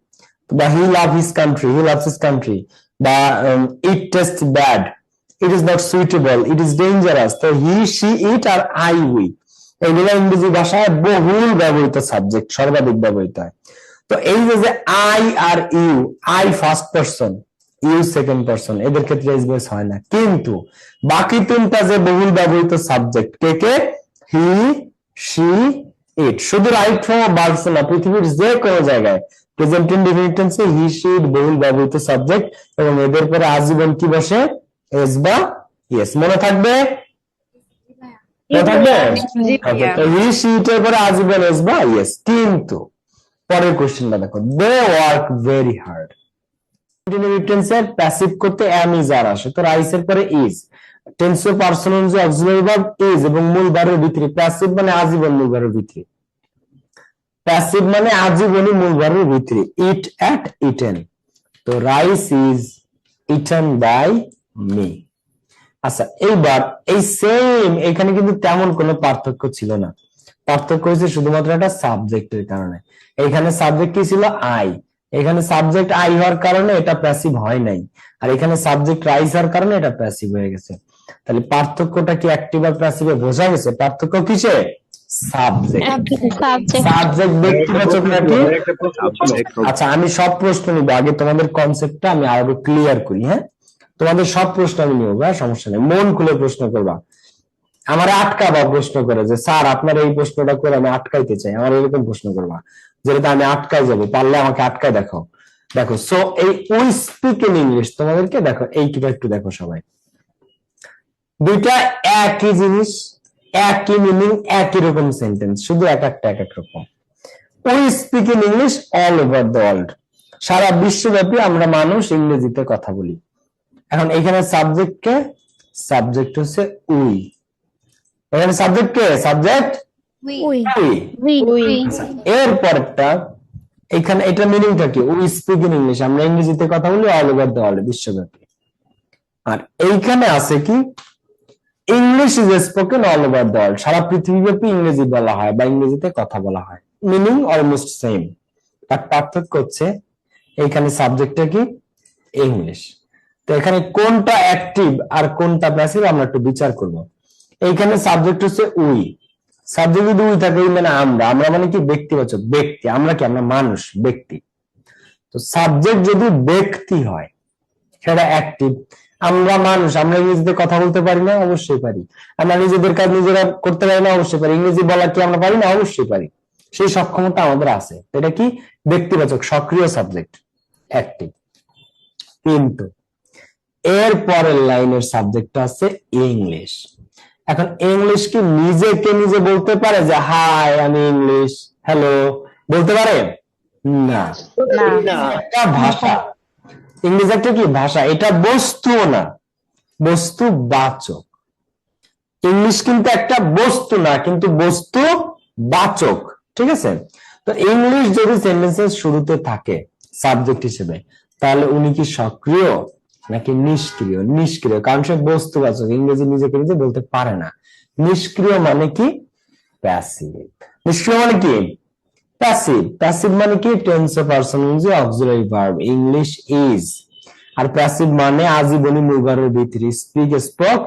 Speaker 1: বা he love his country, he loves his country, বা it taste bad, it is not suitable, it is dangerous. তো he she it R I we, এগুলো ইংরেজি ভাষায় বহুল ব্যবহৃত subject, সর্বাধিক ব্যবহৃত হয়। তো এই যে আই আর you, I first person, you second person, এদের ক্ষেত্রে এস বেস হয় না। কিন্তু বাকি 3টা যে বহুল ব্যবহৃত subject, K K? He she ইট। শুধু রাইট ফর্ম অফ ভার্বস না, পৃথিবীর যে কোনো জায়গায় প্রেজেন্ট ইনডিফিনিট টেন্সে হি শি ইট বহুল ব্যবহৃত সাবজেক্ট, এবং এদের পরে আজীবন কি বসে? এস বা ইয়েস। মনে থাকবে? মনে থাকবে? তো হি শি ইট এর পরে আজীবন এস বা ইয়েস। কিন্তু পরের কোশ্চেনটা দেখো, they work very hard. Indefinite টেন্সের প্যাসিভ করতে এম ইজ আর আসে, তো রাইস এর পরে ইজ, টেন্স ও পার্সন অনুযায়ী অক্সিলারি ভার্ব ইজ, এবং মূল ভার্বের ভিতরে। প্যাসিভ মানে আজীবন মূল ভার্বের ভিতরে, প্যাসিভ মানে আজীবনই মূল ভার্বের ভিতরে। ইট এট ইটেন, তো rice is eaten by me. আচ্ছা, এইবার এই সেম, এখানে কিন্তু তেমন কোনো পার্থক্য ছিল না, পার্থক্য হয়েছে শুধুমাত্র একটা সাবজেক্টের কারণে। এখানে সাবজেক্ট কি ছিল? আই। এখানে সাবজেক্ট আই হওয়ার কারণে এটা প্যাসিভ হয় নাই, আর এখানে সাবজেক্ট রাইস হওয়ার কারণে এটা প্যাসিভ হয়ে গেছে। তাহলে পার্থক্যটা কি অ্যাক্টিভ আর প্যাসিভে বোঝা গেছে? পার্থক্য কিসে? সাবজেক্ট। সাবজেক্ট ব্যক্তিবাচক নাকি? আচ্ছা, আমি সব প্রশ্ন নিব, আগে তোমাদের কনসেপ্টটা আমি আরো ক্লিয়ার করি। হ্যাঁ, তোমাদের সব প্রশ্ন আমি নিব, সমস্যা নেই, মন খুলে প্রশ্ন করবা। আমার আটকাবা প্রশ্ন করে যে স্যার আপনার এই প্রশ্নটা করে আমি আটকাইতে চাই, আমার এরকম প্রশ্ন করবা যেটা আমি আটকাই যাবো, পারলে আমাকে আটকায় দেখাও। দেখো, সো এই উই স্পিক ইন ইংলিশ, তোমাদেরকে দেখো এইটা একটু দেখো সবাই, দুইটা একই জিনিস, একই মিনিং, একই রকম সেন্টেন্স, শুধু এক একটা এক এক রকম। We speak in English all over the world, সারা বিশ্বব্যাপী আমরা মানুষ ইংরেজিতে কথা বলি। এখন এখানে সাবজেক্ট কে? সাবজেক্ট হচ্ছে উই। এখানে সাবজেক্ট কে? Subject we. এর পরেরটা, এখানে এটা মিনিংটা কি? উই স্পিক ইন ইংলিশ, আমরা ইংরেজিতে কথা বলি অল ওভার দ্য ওয়ার্ল্ড, বিশ্বব্যাপী। আর এইখানে আছে কি? English is spoken all over the world, সারা পৃথিবীব্যাপী ইংরেজি বলা হয় বা ইংরেজিতে কথা বলা হয়। মিনিং অলমোস্ট সেম, তার পার্থক্য হচ্ছে এইখানে সাবজেক্টটা কি? ইংলিশ। তো এখানে কোনটা অ্যাক্টিভ আর কোনটা প্যাসিভ আমরা একটু বিচার করব। এইখানে সাবজেক্ট হচ্ছে উই, সাবজেক্ট যদি উই থাকে মানে আমরা, আমরা মানে কি? ব্যক্তিবাচক, ব্যক্তি। আমরা কি? আমরা মানুষ, ব্যক্তি। তো সাবজেক্ট যদি ব্যক্তি হয় সেটা অ্যাক্টিভ। আমরা মানুষ, আমরা ইংরেজিতে কথা বলতে পারি না? অবশ্যই পারি। আমরা নিজেদের কাজ নিজেরা করতে পারি না? অবশ্যই পারি। ইংরেজি বলা কি আমরা পারি না? অবশ্যই পারি। সেই সক্ষমতা আমাদের আছে, এটা কি? ব্যক্তিবাচক, সক্রিয় সাবজেক্ট, অ্যাক্টিভ। কিন্তু এর পরের লাইনের সাবজেক্টটা আছে ইংলিশ। এখন ইংলিশ কি নিজেকে নিজে বলতে পারে যে হাই আমি ইংলিশ, হ্যালো, বলতে পারে না? একটা ভাষা, ইংরেজি একটা কি? ভাষা। এটা বস্তুও না, বস্তু বাচক। ইংলিশ কিন্তু একটা বস্তু না, কিন্তু বস্তু বাচক, ঠিক আছে? তো ইংলিশ যদি সেন্টেন্সের শুরুতে থাকে সাবজেক্ট হিসেবে, তাহলে উনি কি সক্রিয় নাকি নিষ্ক্রিয়? নিষ্ক্রিয়, কারণ সে বস্তুবাচক, ইংরেজি নিজেকে নিজে বলতে পারে না। নিষ্ক্রিয় মানে কি? প্যাসিভ। নিষ্ক্রিয় মানে কি? প্যাসিভ, প্যাসিভ মানে কি টেন্স অফ পার্সন অনুযায়ী অক্সিলারি ভার্ব, ইংলিশ ইজ। আর প্যাসিভ মানে আজীবনী মুভারের ভিতরে, স্পিক স্পোক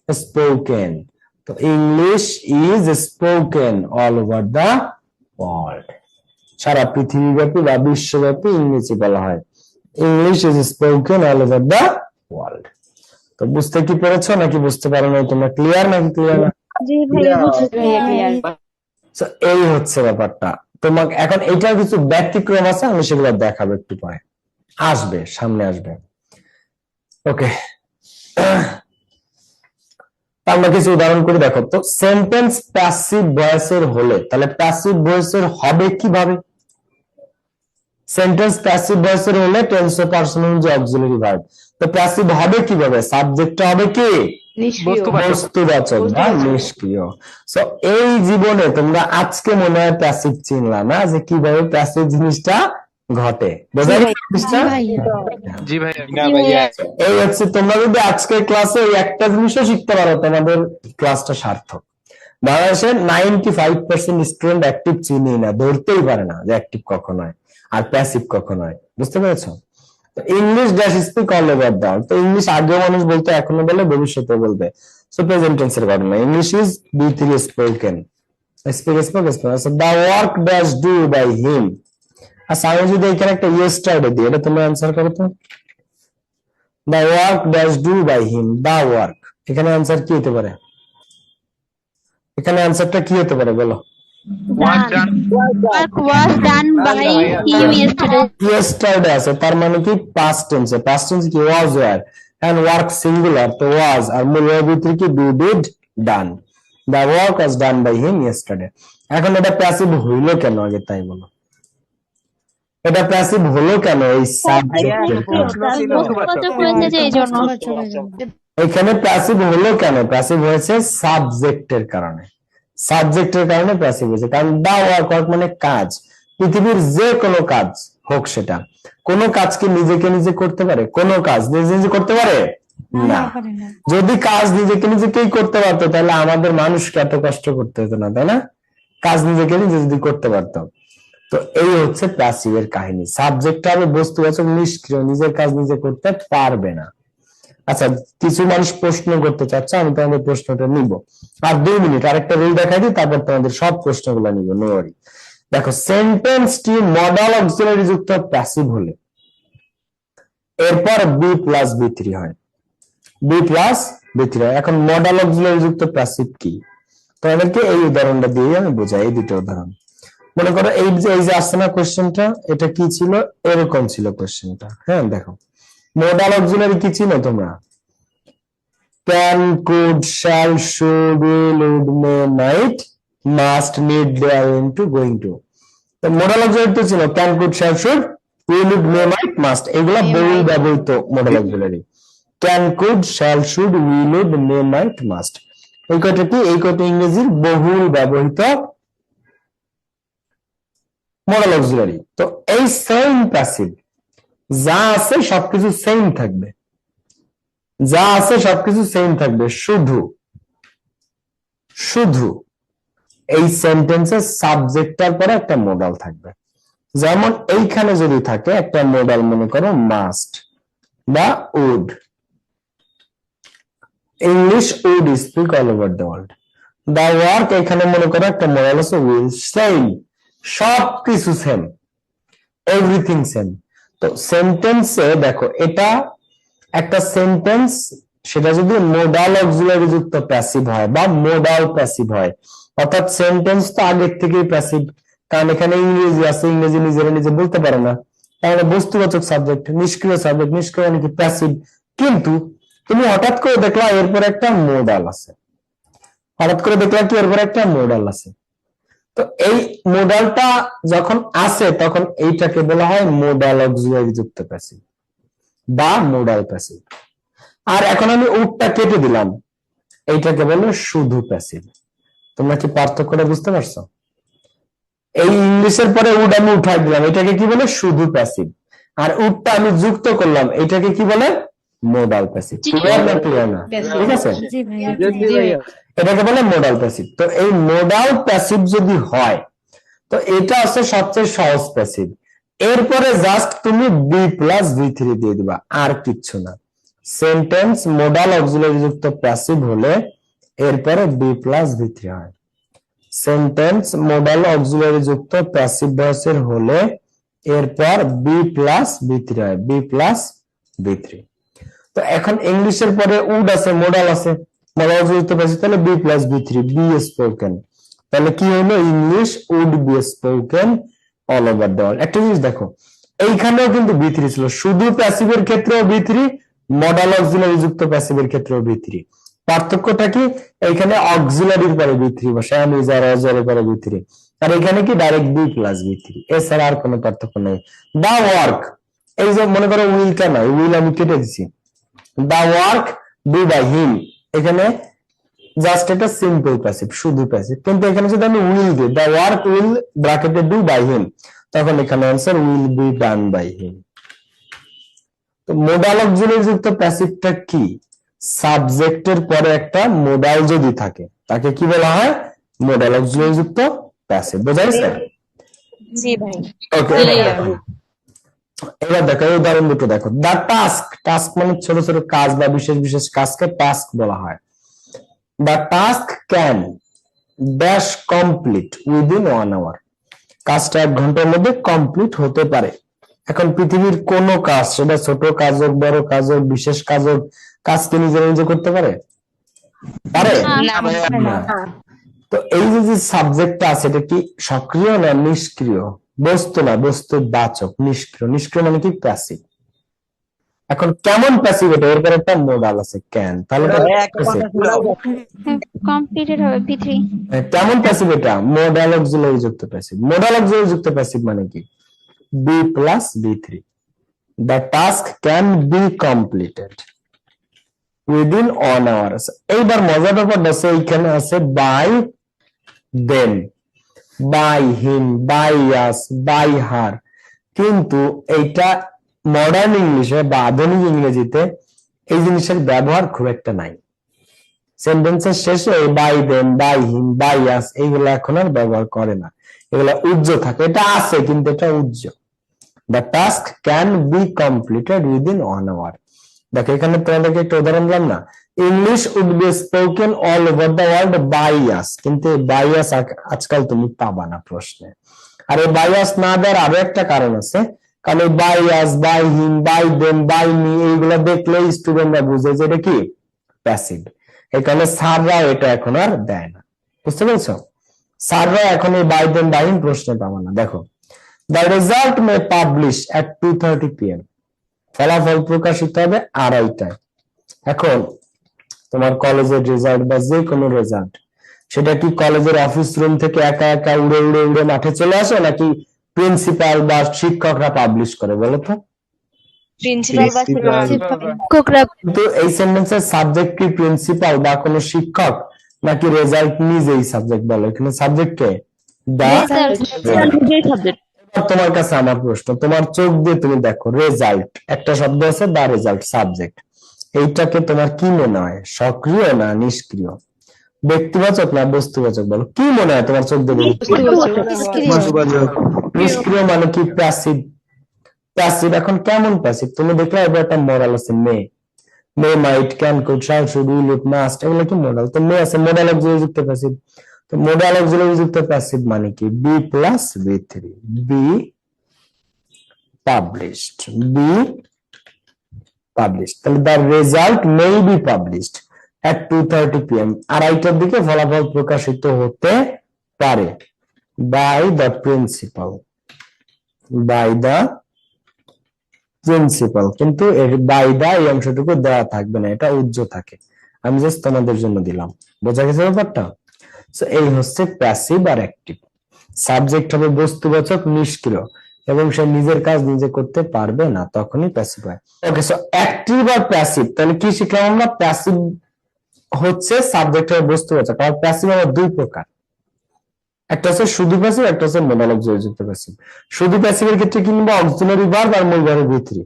Speaker 1: স্পোকেন। তো English is spoken all over the world, সারা পৃথিবীব্যাপী বা বিশ্বব্যাপী ইংরেজি বলা হয়। English is spoken all over the world. তো বুঝতে কি পেরেছো নাকি বুঝতে পারো না? তোমরা ক্লিয়ার নাকি ক্লিয়ার না?
Speaker 2: জি ভাইয়া বুঝতে পেরেছি।
Speaker 1: So, এই হচ্ছে ব্যাপারটা। তোমাকে এখন এইটার কিছু ব্যতিক্রম আছে, আমি সেগুলো দেখাবো একটু পরে, আসবে সামনে আসবে। ওকে, আমরা কিছু উদাহরণ করে দেখো তো। সেন্টেন্স প্যাসিভ ভয়েসের হলে তাহলে প্যাসিভ ভয়েসের হবে কিভাবে? সেন্টেন্স প্যাসিভ ভয়েসের হলে টেন্স অফ পার্সন অনুযায়ী অক্সিলারি ভার্ব। তো প্যাসিভ হবে কিভাবে? সাবজেক্টটা হবে কি বস্তুবাচক বা নিষ্ক্রিয়। সো এই জীবনে তোমরা আজকে মনে হয় প্যাসিভ চিনলা না, যে কিভাবে প্যাসিভ জিনিসটা ঘটে, বোঝা গেছে জিনিসটা?
Speaker 5: জি ভাইয়া।
Speaker 4: না ভাইয়া,
Speaker 1: এই হচ্ছে, তোমরা যদি আজকের ক্লাসে এই একটা জিনিসও শিখতে পারো, তোমাদের ক্লাসটা সার্থক। বাংলাদেশের 95% স্টুডেন্ট অ্যাক্টিভ চিনি না, ধরতেই পারে না যে অ্যাক্টিভ কখন হয় আর প্যাসিভ কখন হয়, বুঝতে পেরেছো? English dash speak all over the world. তো ইংলিশ আগেও মানুষ বলতো, এখনো বলে, ভবিষ্যতে বলবে। সো প্রেজেন্ট টেন্সের ঘটনা, English is B3 spoken, speak spoke spoke. The work dash do by him. আচ্ছা, আমি যদি এখানে একটা ইয়েস্টারডে দিই, এটা তোমরা অ্যান্সার করো তো। The work dash do by him, the work, এখানে অ্যান্সার কি হতে পারে? এখানে অ্যান্সারটা কি হতে পারে বলো?
Speaker 2: Work was done by him yesterday.
Speaker 1: Yesterday আছে, তার মানে কি পাস্ট টেন্সে। পাস্ট টেন্স কি was were, and work singular, তো ওয়াজ, আর মূল ভিতরে কি do did done. The work was done by him yesterday. এখন এটা প্যাসিভ হইলো কেন আগে তাই বলো? এটা প্যাসিভ হলো কেন? এই সাবজেক্টের কারণে।
Speaker 2: বস্তুবাচক হয়েছে যে এই জন্য।
Speaker 1: এখানে প্যাসিভ হলো কেন? প্যাসিভ হয়েছে সাবজেক্টের কারণে। সাবজেক্টের কারণে প্যাসিভ হয়েছে, কারণ দা ওয়ার্ক, ওয়ার্ক মানে কাজ, পৃথিবীর যে কোনো কাজ হোক সেটা। কোন কাজ কি নিজেকে নিজে করতে পারে? কোন কাজ নিজে নিজে করতে পারে না। যদি কাজ নিজেকে নিজেকেই করতে পারতো তাহলে আমাদের মানুষকে এত কষ্ট করতে হতো না, তাই না? কাজ নিজেকে নিজে যদি করতে পারতো। তো এই হচ্ছে প্যাসিভের কাহিনী। সাবজেক্টটা হবে বস্তুবাচক, নিষ্ক্রিয়, নিজের কাজ নিজে করতে পারবে না। আচ্ছা, কিছু মানুষ প্রশ্ন করতে চাচ্ছে, আমি তোমাদের প্রশ্নটা নিব। আর 2 মিনিট আরেকটা রুল দেখাই দিই, তারপর তোমাদের সব প্রশ্নগুলো নিব, নো ওয়ারি। দেখো, সেন্টেন্সটি মডাল অক্সিলারি যুক্ত প্যাসিভ হলে এরপর B+B3 হয়, B+B3 হয়। এখন মডাল অক্সিলারি যুক্ত প্যাসিভ কি, তোমাদেরকে এই উদাহরণটা দিয়ে আমি বোঝাই। এই দুটো উদাহরণ মনে করো, এই যে আসছে না কোশ্চেনটা, এটা কি ছিল? এরকম ছিল কোশ্চেনটা। হ্যাঁ, দেখো মডাল অক্সিলারি কি ছিল তোমরা? Can, could, shall, should, will, would, may, might, must, need, dare, into, going to. তো মডাল অক্সিলারি তো ছিল can, could, shall, should, will, would, may, might, must, এগুলা বহুল ব্যবহৃত modal auxiliary. Can, could, shall, should, will, would, may, might, must, এই কয়টা কি? এই কয়টা ইংরেজির বহুল ব্যবহৃত মডাল অক্সিলারি। তো এই সেম প্যাসিভ, যা আছে সবকিছু সেম থাকবে, যা আছে সবকিছু সেম থাকবে, শুধু শুধু এই সেন্টেন্সের সাবজেক্টটার পরে একটা মডাল থাকবে। যেমন এইখানে যদি থাকে একটা মডাল, মনে করো মাস্ট বা would, English would speak all over the world. The work, এখানে মনে করো একটা মডাল আছে উইল, সেম, সবকিছু সেম, এভরিথিং সেম। তো সেন্টেন্সে দেখো, এটা একটা সেন্টেন্স, সেটা যদি মোডাল অক্সিলারি যুক্ত প্যাসিভ হয় বা মোডাল প্যাসিভ হয়, অর্থাৎ সেন্টেন্স তো আগের থেকেই প্যাসিভ, কারণ এখানে ইংরেজি আছে, ইংরেজি নিজেরা নিজে বলতে পারে না, তাহলে বস্তুবাচক সাবজেক্ট, নিষ্ক্রিয় সাবজেক্ট, নিষ্ক্রিয় মানে কি প্যাসিভ। কিন্তু তুমি হঠাৎ করে দেখলা এরপর একটা মোডাল আছে, হঠাৎ করে দেখলা কি এরপর একটা মোডাল আছে। তো এই মোডালটা যখন আসে তখন এইটাকে বলা হয় মোডাল অক্সিলারি যুক্ত প্যাসিভ বা মোডাল প্যাসিভ। আর এখন আমি উডটা কেটে দিলাম, এইটাকে বলে শুধু প্যাসিভ। তোমরা কি পার্থক্যটা বুঝতে পারছো? এই ইংলিশের পরে উড আমি উঠাই দিলাম, এটাকে কি বলে? শুধু প্যাসিভ। আর উডটা আমি যুক্ত করলাম, এটাকে কি বলে? Modal passive. ক্লিয়ার না? ক্লিয়ার না? ঠিক আছে, এটাকে বলে মোডাল প্যাসিভ। তো এই মোডাল প্যাসিভ যদি হয় তো এটা হচ্ছে সবচেয়ে সহজ প্যাসিভ। এরপরে জাস্ট তুমি বি প্লাস বি থ্রি দিয়ে দিবা, আর কিচ্ছু না। সেন্টেন্স মোডাল অক্সিলারি যুক্ত প্যাসিভ হলে এরপরে বি প্লাস বি থ্রি হয়। সেন্টেন্স মোডাল অক্সিলারি যুক্ত প্যাসিভ ভয়েসের হলে এরপর বি প্লাস বি থ্রি হয়, বি প্লাস বি থ্রি। তো এখন ইংলিশের পরে উড আছে, মোডাল আছে, মোডাল যুক্ত প্যাসিভ, তাহলে be plus B three, be spoken. তাহলে কি হলো, English would be spoken all over the world. একটা জিনিস দেখো, এইখানেও কিন্তু বি থ্রি ছিল, শুধু প্যাসিভের ক্ষেত্রেও বি থ্রি, মডাল অক্সিলারি যুক্ত প্যাসিভের ক্ষেত্রেও বি থ্রি। পার্থক্যটা কি, এইখানে অক্সিলারির পরে বি থ্রি বসে, আমি যারা অজরের পরে বি থ্রি, আর এখানে কি direct be plus B three, এছাড়া আর কোনো পার্থক্য নেই। দা ওয়ার্ক, এই যে মনে করো উইলটা নয়, উইল আমি কেটে দিছি, the work do by him, এখানে জাস্ট এটা সিম্পল প্যাসিভ, শুধু প্যাসিভ। কিন্তু এখানে যদি আমি উইল দিই, দা ওয়ার্ক উইল ব্র্যাকেটে ডু বাই হিম, তখন এখানে answer will be done by him. তো মোডাল অক্সিলারি যুক্ত প্যাসিভটা কি, সাবজেক্টের পরে একটা মোডাল যদি থাকে তাকে কি বলা হয়, মোডাল অক্সিলারি যুক্ত প্যাসিভ। বোঝা গেছে?
Speaker 2: জি ভাই।
Speaker 1: ওকে, এবার দেখো এই উদাহরণ দুটো দেখো। দা টাস্ক, টাস্ক মানে ছোট ছোট কাজ বা বিশেষ বিশেষ কাজকে টাস্ক বলা হয়। The task can dash complete within 1 hour, কাজটা 1 ঘন্টার মধ্যে কমপ্লিট হতে পারে। এখন পৃথিবীর কোন কাজ, সেটা ছোট কাজ হোক, বড় কাজ হোক, বিশেষ কাজ হোক, কাজকে নিজে নিজে করতে পারে? পারে না। তো এই যে সাবজেক্টটা আছে, এটা কি সক্রিয় না নিষ্ক্রিয়? বস্তু না, বস্তু বাচক, নিষ্ক্রিয়। নিষ্ক্রিয় মানে কি, প্যাসিভ। এখন কেমন প্যাসিভ এটা, এরপর একটা মোডাল আছে ক্যান, তাহলে
Speaker 2: কমপ্লিটেড হবে P3।
Speaker 1: কেমন প্যাসিভ এটা, মোডাল অক্সিলারি যুক্ত প্যাসিভ। মোডাল অক্সিলারি যুক্ত প্যাসিভ মানে কি, be plus B three. The task can be completed within 1 hour। এইবার মজার ব্যাপারটা আছে, এইখানে আছে by them, by him, by us, by her, কিন্তু এইটা মডার্ন ইংলিশে বা আধুনিক ইংরেজিতে এই জিনিসের ব্যবহার খুব একটা নাই। সেন্টেন্সের শেষে by them, by him, by us এইগুলো এখন আর ব্যবহার করে না, এগুলো উজ্জ থাকে। এটা আছে কিন্তু এটা উজ্জ। The task can be completed within 1 hour। দেখো এখানে তোমাদেরকে একটা উদাহরণ দিলাম না, English would be spoken all over the world by us, কিন্তু বাই আস আজকাল তুমি পাবা না প্রশ্নে। আর এই বাই আস না দেওয়ার আরো একটা কারণ আছে, কারণ এই by us, by him, by them, by me এইগুলো দেখলে স্টুডেন্টরা বুঝে যে এটা কি, প্যাসিভ। এখানে স্যাররা এটা এখন আর দেয় না, বুঝতে পেরেছো? স্যাররা এখন এই বাই দেম, বাই হিম প্রশ্নে পাবো না। দেখো, the result May publish at 2:30 PM, ফলাফল প্রকাশিত হবে 2:30টায়। এখন তোমার কলেজের রেজাল্ট বা যে কোনো রেজাল্ট, সেটা কি কলেজের অফিস রুম থেকে একা একা উড়ে উড়ে উড়ে মাঠে চলে আসে, নাকি প্রিন্সিপাল বা শিক্ষকরা পাবলিশ করে, বলো তো? কিন্তু এই সেন্টেন্সের সাবজেক্ট কি প্রিন্সিপাল বা কোনো শিক্ষক, নাকি রেজাল্ট নিজেই সাবজেক্ট? বলো, এখানে সাবজেক্ট কে? তোমার কাছে আমার প্রশ্ন, তোমার চোখ দিয়ে তুমি দেখো রেজাল্ট, একটা শব্দ আছে দা রেজাল্ট, সাবজেক্ট, এইটাকে তোমার কি মনে হয়, সক্রিয় না নিষ্ক্রিয়, ব্যক্তিবাচক না বস্তুবাচক? বলো, কি মনে হয় তোমার চোখ দিয়ে? নিষ্ক্রিয় মানে কি, প্যাসিভ। প্যাসিভ এখন কেমন প্যাসিভ তুমি দেখলে, এবার একটা মডাল আছে may, may might, can, could, shall, should, will, it, must, এগুলো কি মডাল। তো মে আছে, মডাল অক্সিলারি যুক্ত প্যাসিভ। তো মডাল অক্সিলারি যুক্ত প্যাসিভ মানে কি, be plus B three, be published, be published. তাহলে the result may be published at 2:30 PM, 2:30টার দিকে ফলাফল প্রকাশিত হতে পারে by the principal, by the principal. কিন্তু এর বাই দা এই অংশটুকু দেওয়া থাকবে না, এটা উজ্জ থাকে, আমি জাস্ট তোমাদের জন্য দিলাম। বোঝা গেছে ব্যাপারটা? এই হচ্ছে প্যাসিভ আর অ্যাক্টিভ। সাবজেক্ট হবে বস্তুবাচক, নিষ্ক্রিয়, এবং সে নিজের কাজ নিজে করতে পারবে না, তখনই প্যাসিভ হয়। ওকে, সো অ্যাক্টিভ আর প্যাসিভ, তাহলে কি শিখলাম আমরা? প্যাসিভ হচ্ছে সাবজেক্ট হবে বস্তুবাচক, আর প্যাসিভ হবে দুই প্রকার, একটা হচ্ছে শুধু প্যাসিভ, একটা হচ্ছে মোডাল অক্সিলারি যুক্ত প্যাসিভ। শুধু প্যাসিভের ক্ষেত্রে কি নিবা, অক্সিলারি ভার্ব আর মূল ভার্বের বি থ্রি।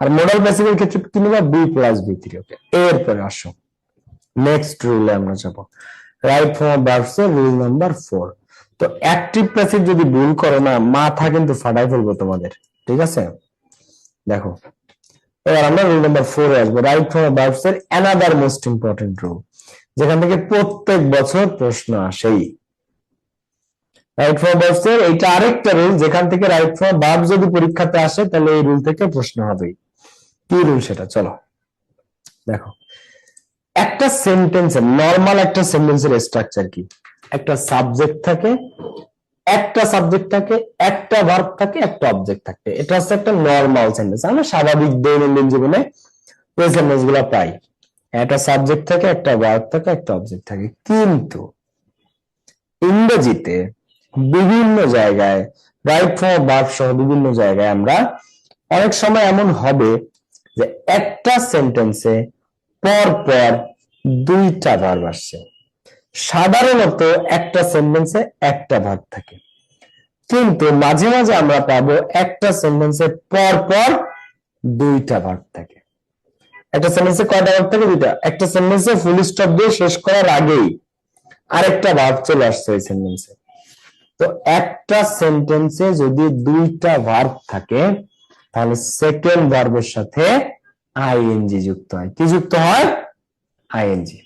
Speaker 1: আর মোডাল প্যাসিভের ক্ষেত্রে কি নিবা, বি প্লাস বি থ্রি। ওকে, এরপরে আসো নেক্সট রুলে আমরা যাব। রাইট ফর্ম ভার্বস এর রুল নাম্বার 4। তো অ্যাক্টিভ প্যাসিভ যদি ভুল করো না, মাথা কিন্তু ফাটাই ফেলবো তোমাদের, ঠিক আছে? দেখো, এবার আমরা রুল নাম্বার 4 এ আসবো, রাইট ফ্রম ভার্বস এর অ্যানাদার মোস্ট ইম্পর্টেন্ট রুল, যেখান থেকে প্রত্যেক বছর প্রশ্ন আসেই। রাইট ফ্রম ভার্বস এর এইটা আরেকটা রুল, যেখান থেকে রাইট ফ্রম ভার্ব যদি পরীক্ষাতে আসে তাহলে এই রুল থেকে প্রশ্ন হবেই। কি রুল সেটা চলো দেখো। একটা সেন্টেন্সের নরমাল একটা সেন্টেন্সের স্ট্রাকচার কি? একটা সাবজেক্ট থাকে, একটা সাবজেক্ট থাকে, একটা ভার্ব থাকে, একটা অবজেক্ট থাকে। এটা হচ্ছে একটা নরমাল সেন্টেন্স। আমরা স্বাভাবিক দৈনন্দিন জীবনে এই সেন্টেন্স গুলা পাই। একটা সাবজেক্ট থাকে, একটা ভার্ব থাকে, একটা অবজেক্ট থাকে। কিন্তু ইংরেজিতে বিভিন্ন জায়গায় রাইট ফ্রম ভার্ব সহ বিভিন্ন জায়গায় আমরা অনেক সময় এমন হবে যে একটা সেন্টেন্সে পর পর দুইটা ভার্ব আসছে। সাধারণত একটা সেন্টেন্সে একটা ভার্ব থাকে, কিন্তু মাঝে মাঝে আমরা পাবো একটা সেন্টেন্সে পর পর দুইটা ভার্ব থাকে। একটা সেন্টেন্সে কয়টা ভার্ব থাকে? দুইটা। একটা সেন্টেন্সে ফুল স্টপ দিয়ে শেষ করার আগেই আরেকটা ভার্ব চলে আসছে ওই সেন্টেন্সে। তো একটা সেন্টেন্সে যদি দুইটা ভার্ব থাকে তাহলে সেকেন্ড ভার্বের সাথে আইএনজি যুক্ত হয়। কি যুক্ত হয়? আইএনজি।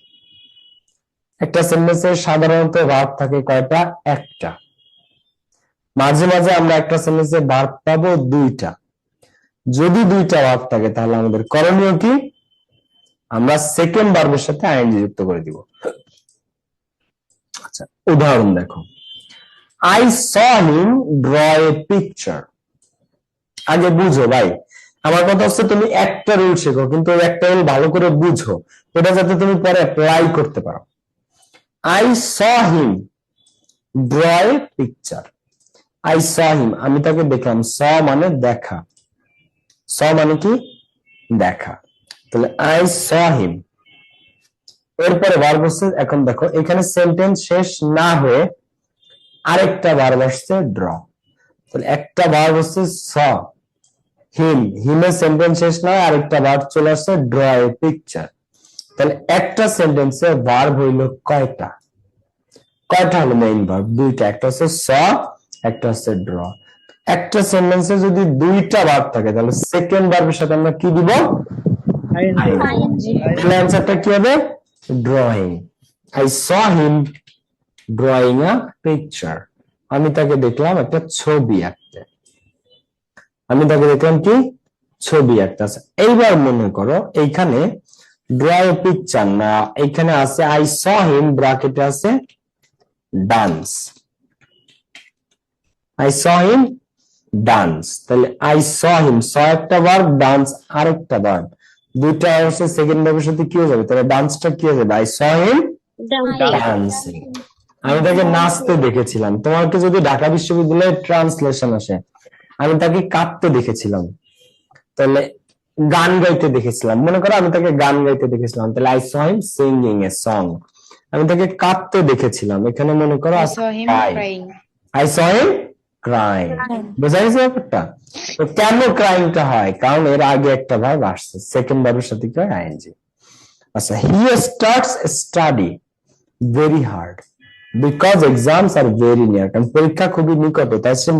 Speaker 1: একটা সেন্টেন্সে সাধারণত ভার্ব থাকে কয়টা? একটা। মাঝে মাঝে আমরা একটা সেন্টেন্সে ভার্ব পাবো দুইটা। যদি দুইটা ভার্ব থাকে তাহলে আমাদের করণীয় কি? আমরা সেকেন্ড ভার্বের সাথে আইএনজি যুক্ত করে দিব। আচ্ছা, উদাহরণ দেখো, I saw him draw a picture. আগে বুঝো ভাই, আমার কথা হচ্ছে তুমি একটা রুল শেখো, কিন্তু ওই একটা রুল ভালো করে বুঝো, এটা যাতে তুমি পরে অ্যাপ্লাই করতে পারো। I saw him draw a picture. I saw him, আমি তাকে দেখলাম। saw মানে দেখা, saw মানে কি? দেখা। তাহলে I saw him, এরপরে ভার্ব হচ্ছে, এখন দেখো এখানে সেন্টেন্স শেষ না হয়ে আরেকটা ভার্ব আসছে ড্র। তাহলে একটা ভার্ব হচ্ছে saw him, হিমের সেন্টেন্স শেষ না হয় আরেকটা ভার্ব চলে আসছে ড্র এ পিকচার। তাহলে একটা সেন্টেন্সে ভার্ব হইল কয়টা? কয়টা হলো মেইন ভার্ব? দুইটা। একটা হচ্ছে saw, একটা হচ্ছে ড্র। একটা সেন্টেন্সে যদি দুইটা ভার্ব থাকে তাহলে সেকেন্ড ভার্বের সাথে আমরা কি দিব? তাহলে অ্যান্সারটা কি হবে? Drawing. I saw him drawing a picture. আমি তাকে দেখলাম একটা ছবি আঁকতে। আমি তাকে দেখলাম কি? ছবি আঁকতে। এইবার মনে করো এইখানে ড্র এ পিকচার না, এইখানে আছে I saw him ব্র্যাকেটে আছে dance. I saw him dance. তাহলে I saw him, saw একটা ভার্ব, ডান্স আরেকটা ভার্ব, দুইটা হচ্ছে সেকেন্ড ভার্বের সাথে কি হয়ে যাবে? তাহলে ডান্সটা কি হয়ে যাবে? I saw him dancing. আমি তাকে নাচতে দেখেছিলাম। তোমাকে যদি ঢাকা বিশ্ববিদ্যালয়ের ট্রান্সলেশন আসে, আমি তাকে কাঁদতে দেখেছিলাম, তাহলে গান গাইতে দেখেছিলাম। মনে করো আমি তাকে গান গাইতে দেখেছিলাম, তাহলে I saw him singing a song. আমি তাকে কাঁদতে দেখেছিলাম, এখানে মনে করো
Speaker 5: I saw him crying.
Speaker 1: I saw him crying. বোঝা গেছে ব্যাপারটা? তো কেন ক্রাইংটা হয়? কারণ এর আগে একটা ভার্ব আসছে, সেকেন্ড ভার্বের সাথে কি হয়? আইএনজি। আচ্ছা, he starts study very hard because exams are very near. কারণ পরীক্ষা খুবই নিকটে, তাই সে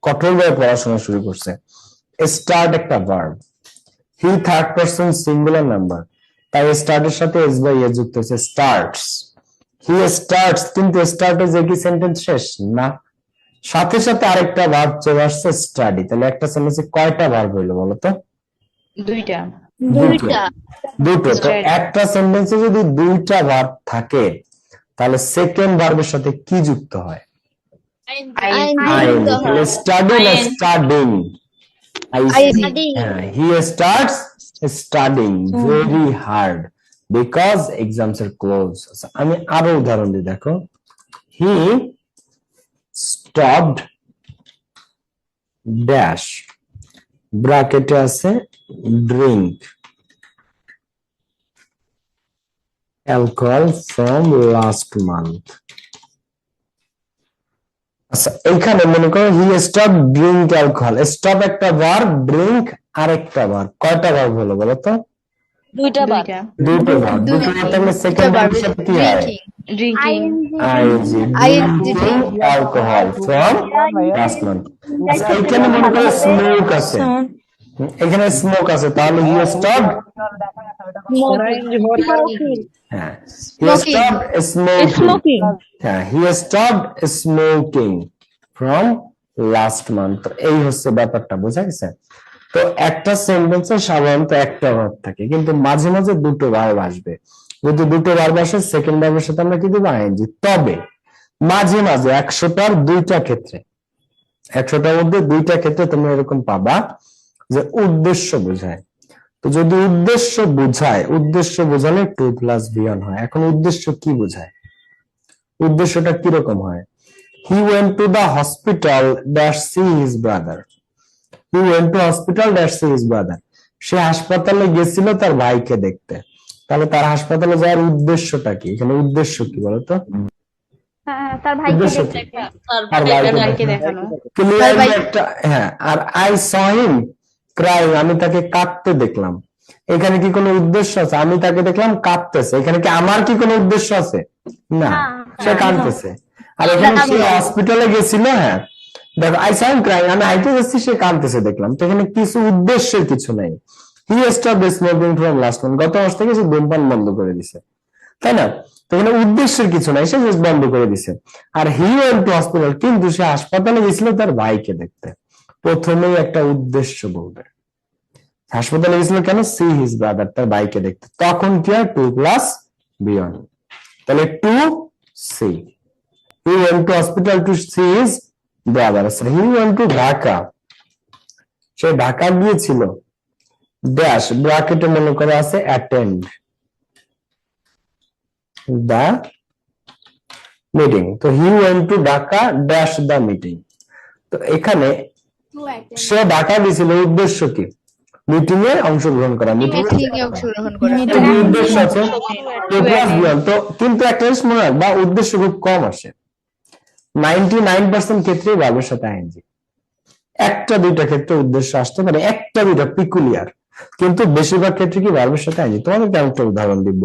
Speaker 1: কঠোরভাবে পড়াশোনা শুরু করছে। স্টার্ট একটা ভার্ব, হি থার্ড পারসন সিঙ্গুলার নাম্বার, তাই স্টার্ট এর সাথে এস বাই এ যুক্ত হচ্ছে, স্টার্টস। হি স্টার্টস, কিন্তু স্টার্টে যে কি সেন্টেন্স শেষ না, সাথে সাথে আরেকটা ভার্ব চলে আসছে স্টাডি। তাহলে একটা সেন্টেন্সে কয়টা ভার্ব হইলো বলো তো?
Speaker 5: দুইটা।
Speaker 1: দুটো। তো একটা সেন্টেন্সে যদি দুইটা ভার্ব থাকে তাহলে সেকেন্ড ভার্বের সাথে কি যুক্ত হয়? আইএনজি। তাহলে স্টাডি না studying? He starts studying very hard because exams are close. আমি আরো উদাহরণ দিই, দেখো, he stopped dash ব্র্যাকেটে আছে drink alcohol from last month. আচ্ছা, এইখানে মনে করো he stop drink alcohol. Stop একটা ভার্ব, ড্রিঙ্ক আরেকটা ভার্ব, কয়টা ভার্ব হলো বলো তো?
Speaker 2: দুইটা বার
Speaker 5: দুইটা
Speaker 1: দুটো ভার্ব, দুটো ভার্ব থাকলে সেকেন্ড ভার্বের সাথে কি হয়?
Speaker 5: Drinking
Speaker 1: ING, drinking alcohol from last month. এখানে মনে করো স্মোক আছে, এখানে স্মোক আছে, তাহলে হি স্টপ, হ্যাঁ হি স্টপ স্মোকিং, হ্যাঁ he stop smoking from last month. এই হচ্ছে ব্যাপারটা, বোঝা গেছে? তো একটা সেন্টেন্সে সাধারণত একটা ভার্ব থাকে, কিন্তু মাঝে মাঝে দুটো ভার্ব আসবে। যদি দুটো ভার্ব আসে সেকেন্ড ভার্বের সাথে আমরা কি দেবো? আইএনজি। তবে মাঝে মাঝে 100টার দুইটা ক্ষেত্রে, 100টার মধ্যে দুইটা ক্ষেত্রে তোমরা এরকম পাবা যে উদ্দেশ্য বোঝায়। তো যদি উদ্দেশ্য বোঝায়, উদ্দেশ্য বোঝালে টু প্লাস বিয়ন হয়। এখন উদ্দেশ্য কি বোঝায়? উদ্দেশ্যটা কিরকম হয়? He went to the hospital dash see his brother. He went to hospital dash see his brother. সে হাসপাতালে গেছিল তার ভাইকে দেখতে। তাহলে তার হাসপাতালে যাওয়ার উদ্দেশ্যটা কি? এখানে উদ্দেশ্য কি বলতো?
Speaker 2: তার ভাইকে
Speaker 1: উদ্দেশ্য
Speaker 2: দেখতে
Speaker 1: কি? তার ভাইকে
Speaker 5: দেখানো
Speaker 1: ক্লিয়ারলি একটা, হ্যাঁ। আর আই স হিম ক্রাইং, আমি তাকে কাঁদতে দেখলাম। এখানে কি কোনো উদ্দেশ্য আছে? আমি তাকে দেখলাম কাঁদতেছে, এখানে কি আমার কি কোনো উদ্দেশ্য আছে? না, সে কাঁদতেছে। আর এখানে সে হসপিটালে গেছিল, হ্যাঁ দেখো আই স হিম ক্রাইং, আমি হাইটে যাচ্ছি, সে কাঁদতেছে দেখলাম। তো এখানে কিছু উদ্দেশ্যের কিছু নাই। He stopped smoking from last month, গত মাস থেকে সে ধূমপান বন্ধ করে দিছে, তাই না? তো এখানে উদ্দেশ্যের কিছু নাই, সে জাস্ট বন্ধ করে দিছে। আর হি ওয়েন্ট টু হসপিটাল, কিন্তু সে হাসপাতালে গেছিল তার ভাইকে দেখতে। প্রথমেই একটা উদ্দেশ্য বলবে। হাসপাতালে গেছিল কেন? সি হিজ ব্রাদার, তার ভাইকে দেখতে। তখন কি হয়? To plus V one. তাহলে to see, he went to hospital to see his brother. He went to Dhaka, সে ঢাকা গিয়েছিল ড্যাশ, ব্র্যাকেটে মনে করে আছে অ্যাটেন্ড the meeting। তো হি went to Dhaka dash the meeting. তো এখানে সে ঢাকা গেছিল, উদ্দেশ্য কি? মিটিং এ অংশগ্রহণ করা। মিটিং
Speaker 5: অংশগ্রহণ করা
Speaker 1: উদ্দেশ্য আছে টু প্লাস বিয়ন। তো কিন্তু একটা জিনিস মনে রাখবা, উদ্দেশ্য খুব কম আসে। 99% ক্ষেত্রেই ভার্বের সাথে আইএনজি। একটা দুইটা ক্ষেত্রে উদ্দেশ্য আসতে পারে, একটা দুইটা পিকুলিয়ার, কিন্তু বেশিরভাগ ক্ষেত্রে কি ভার্বের সাথে আইএনজি। তোমাদেরকে একটা উদাহরণ দিব।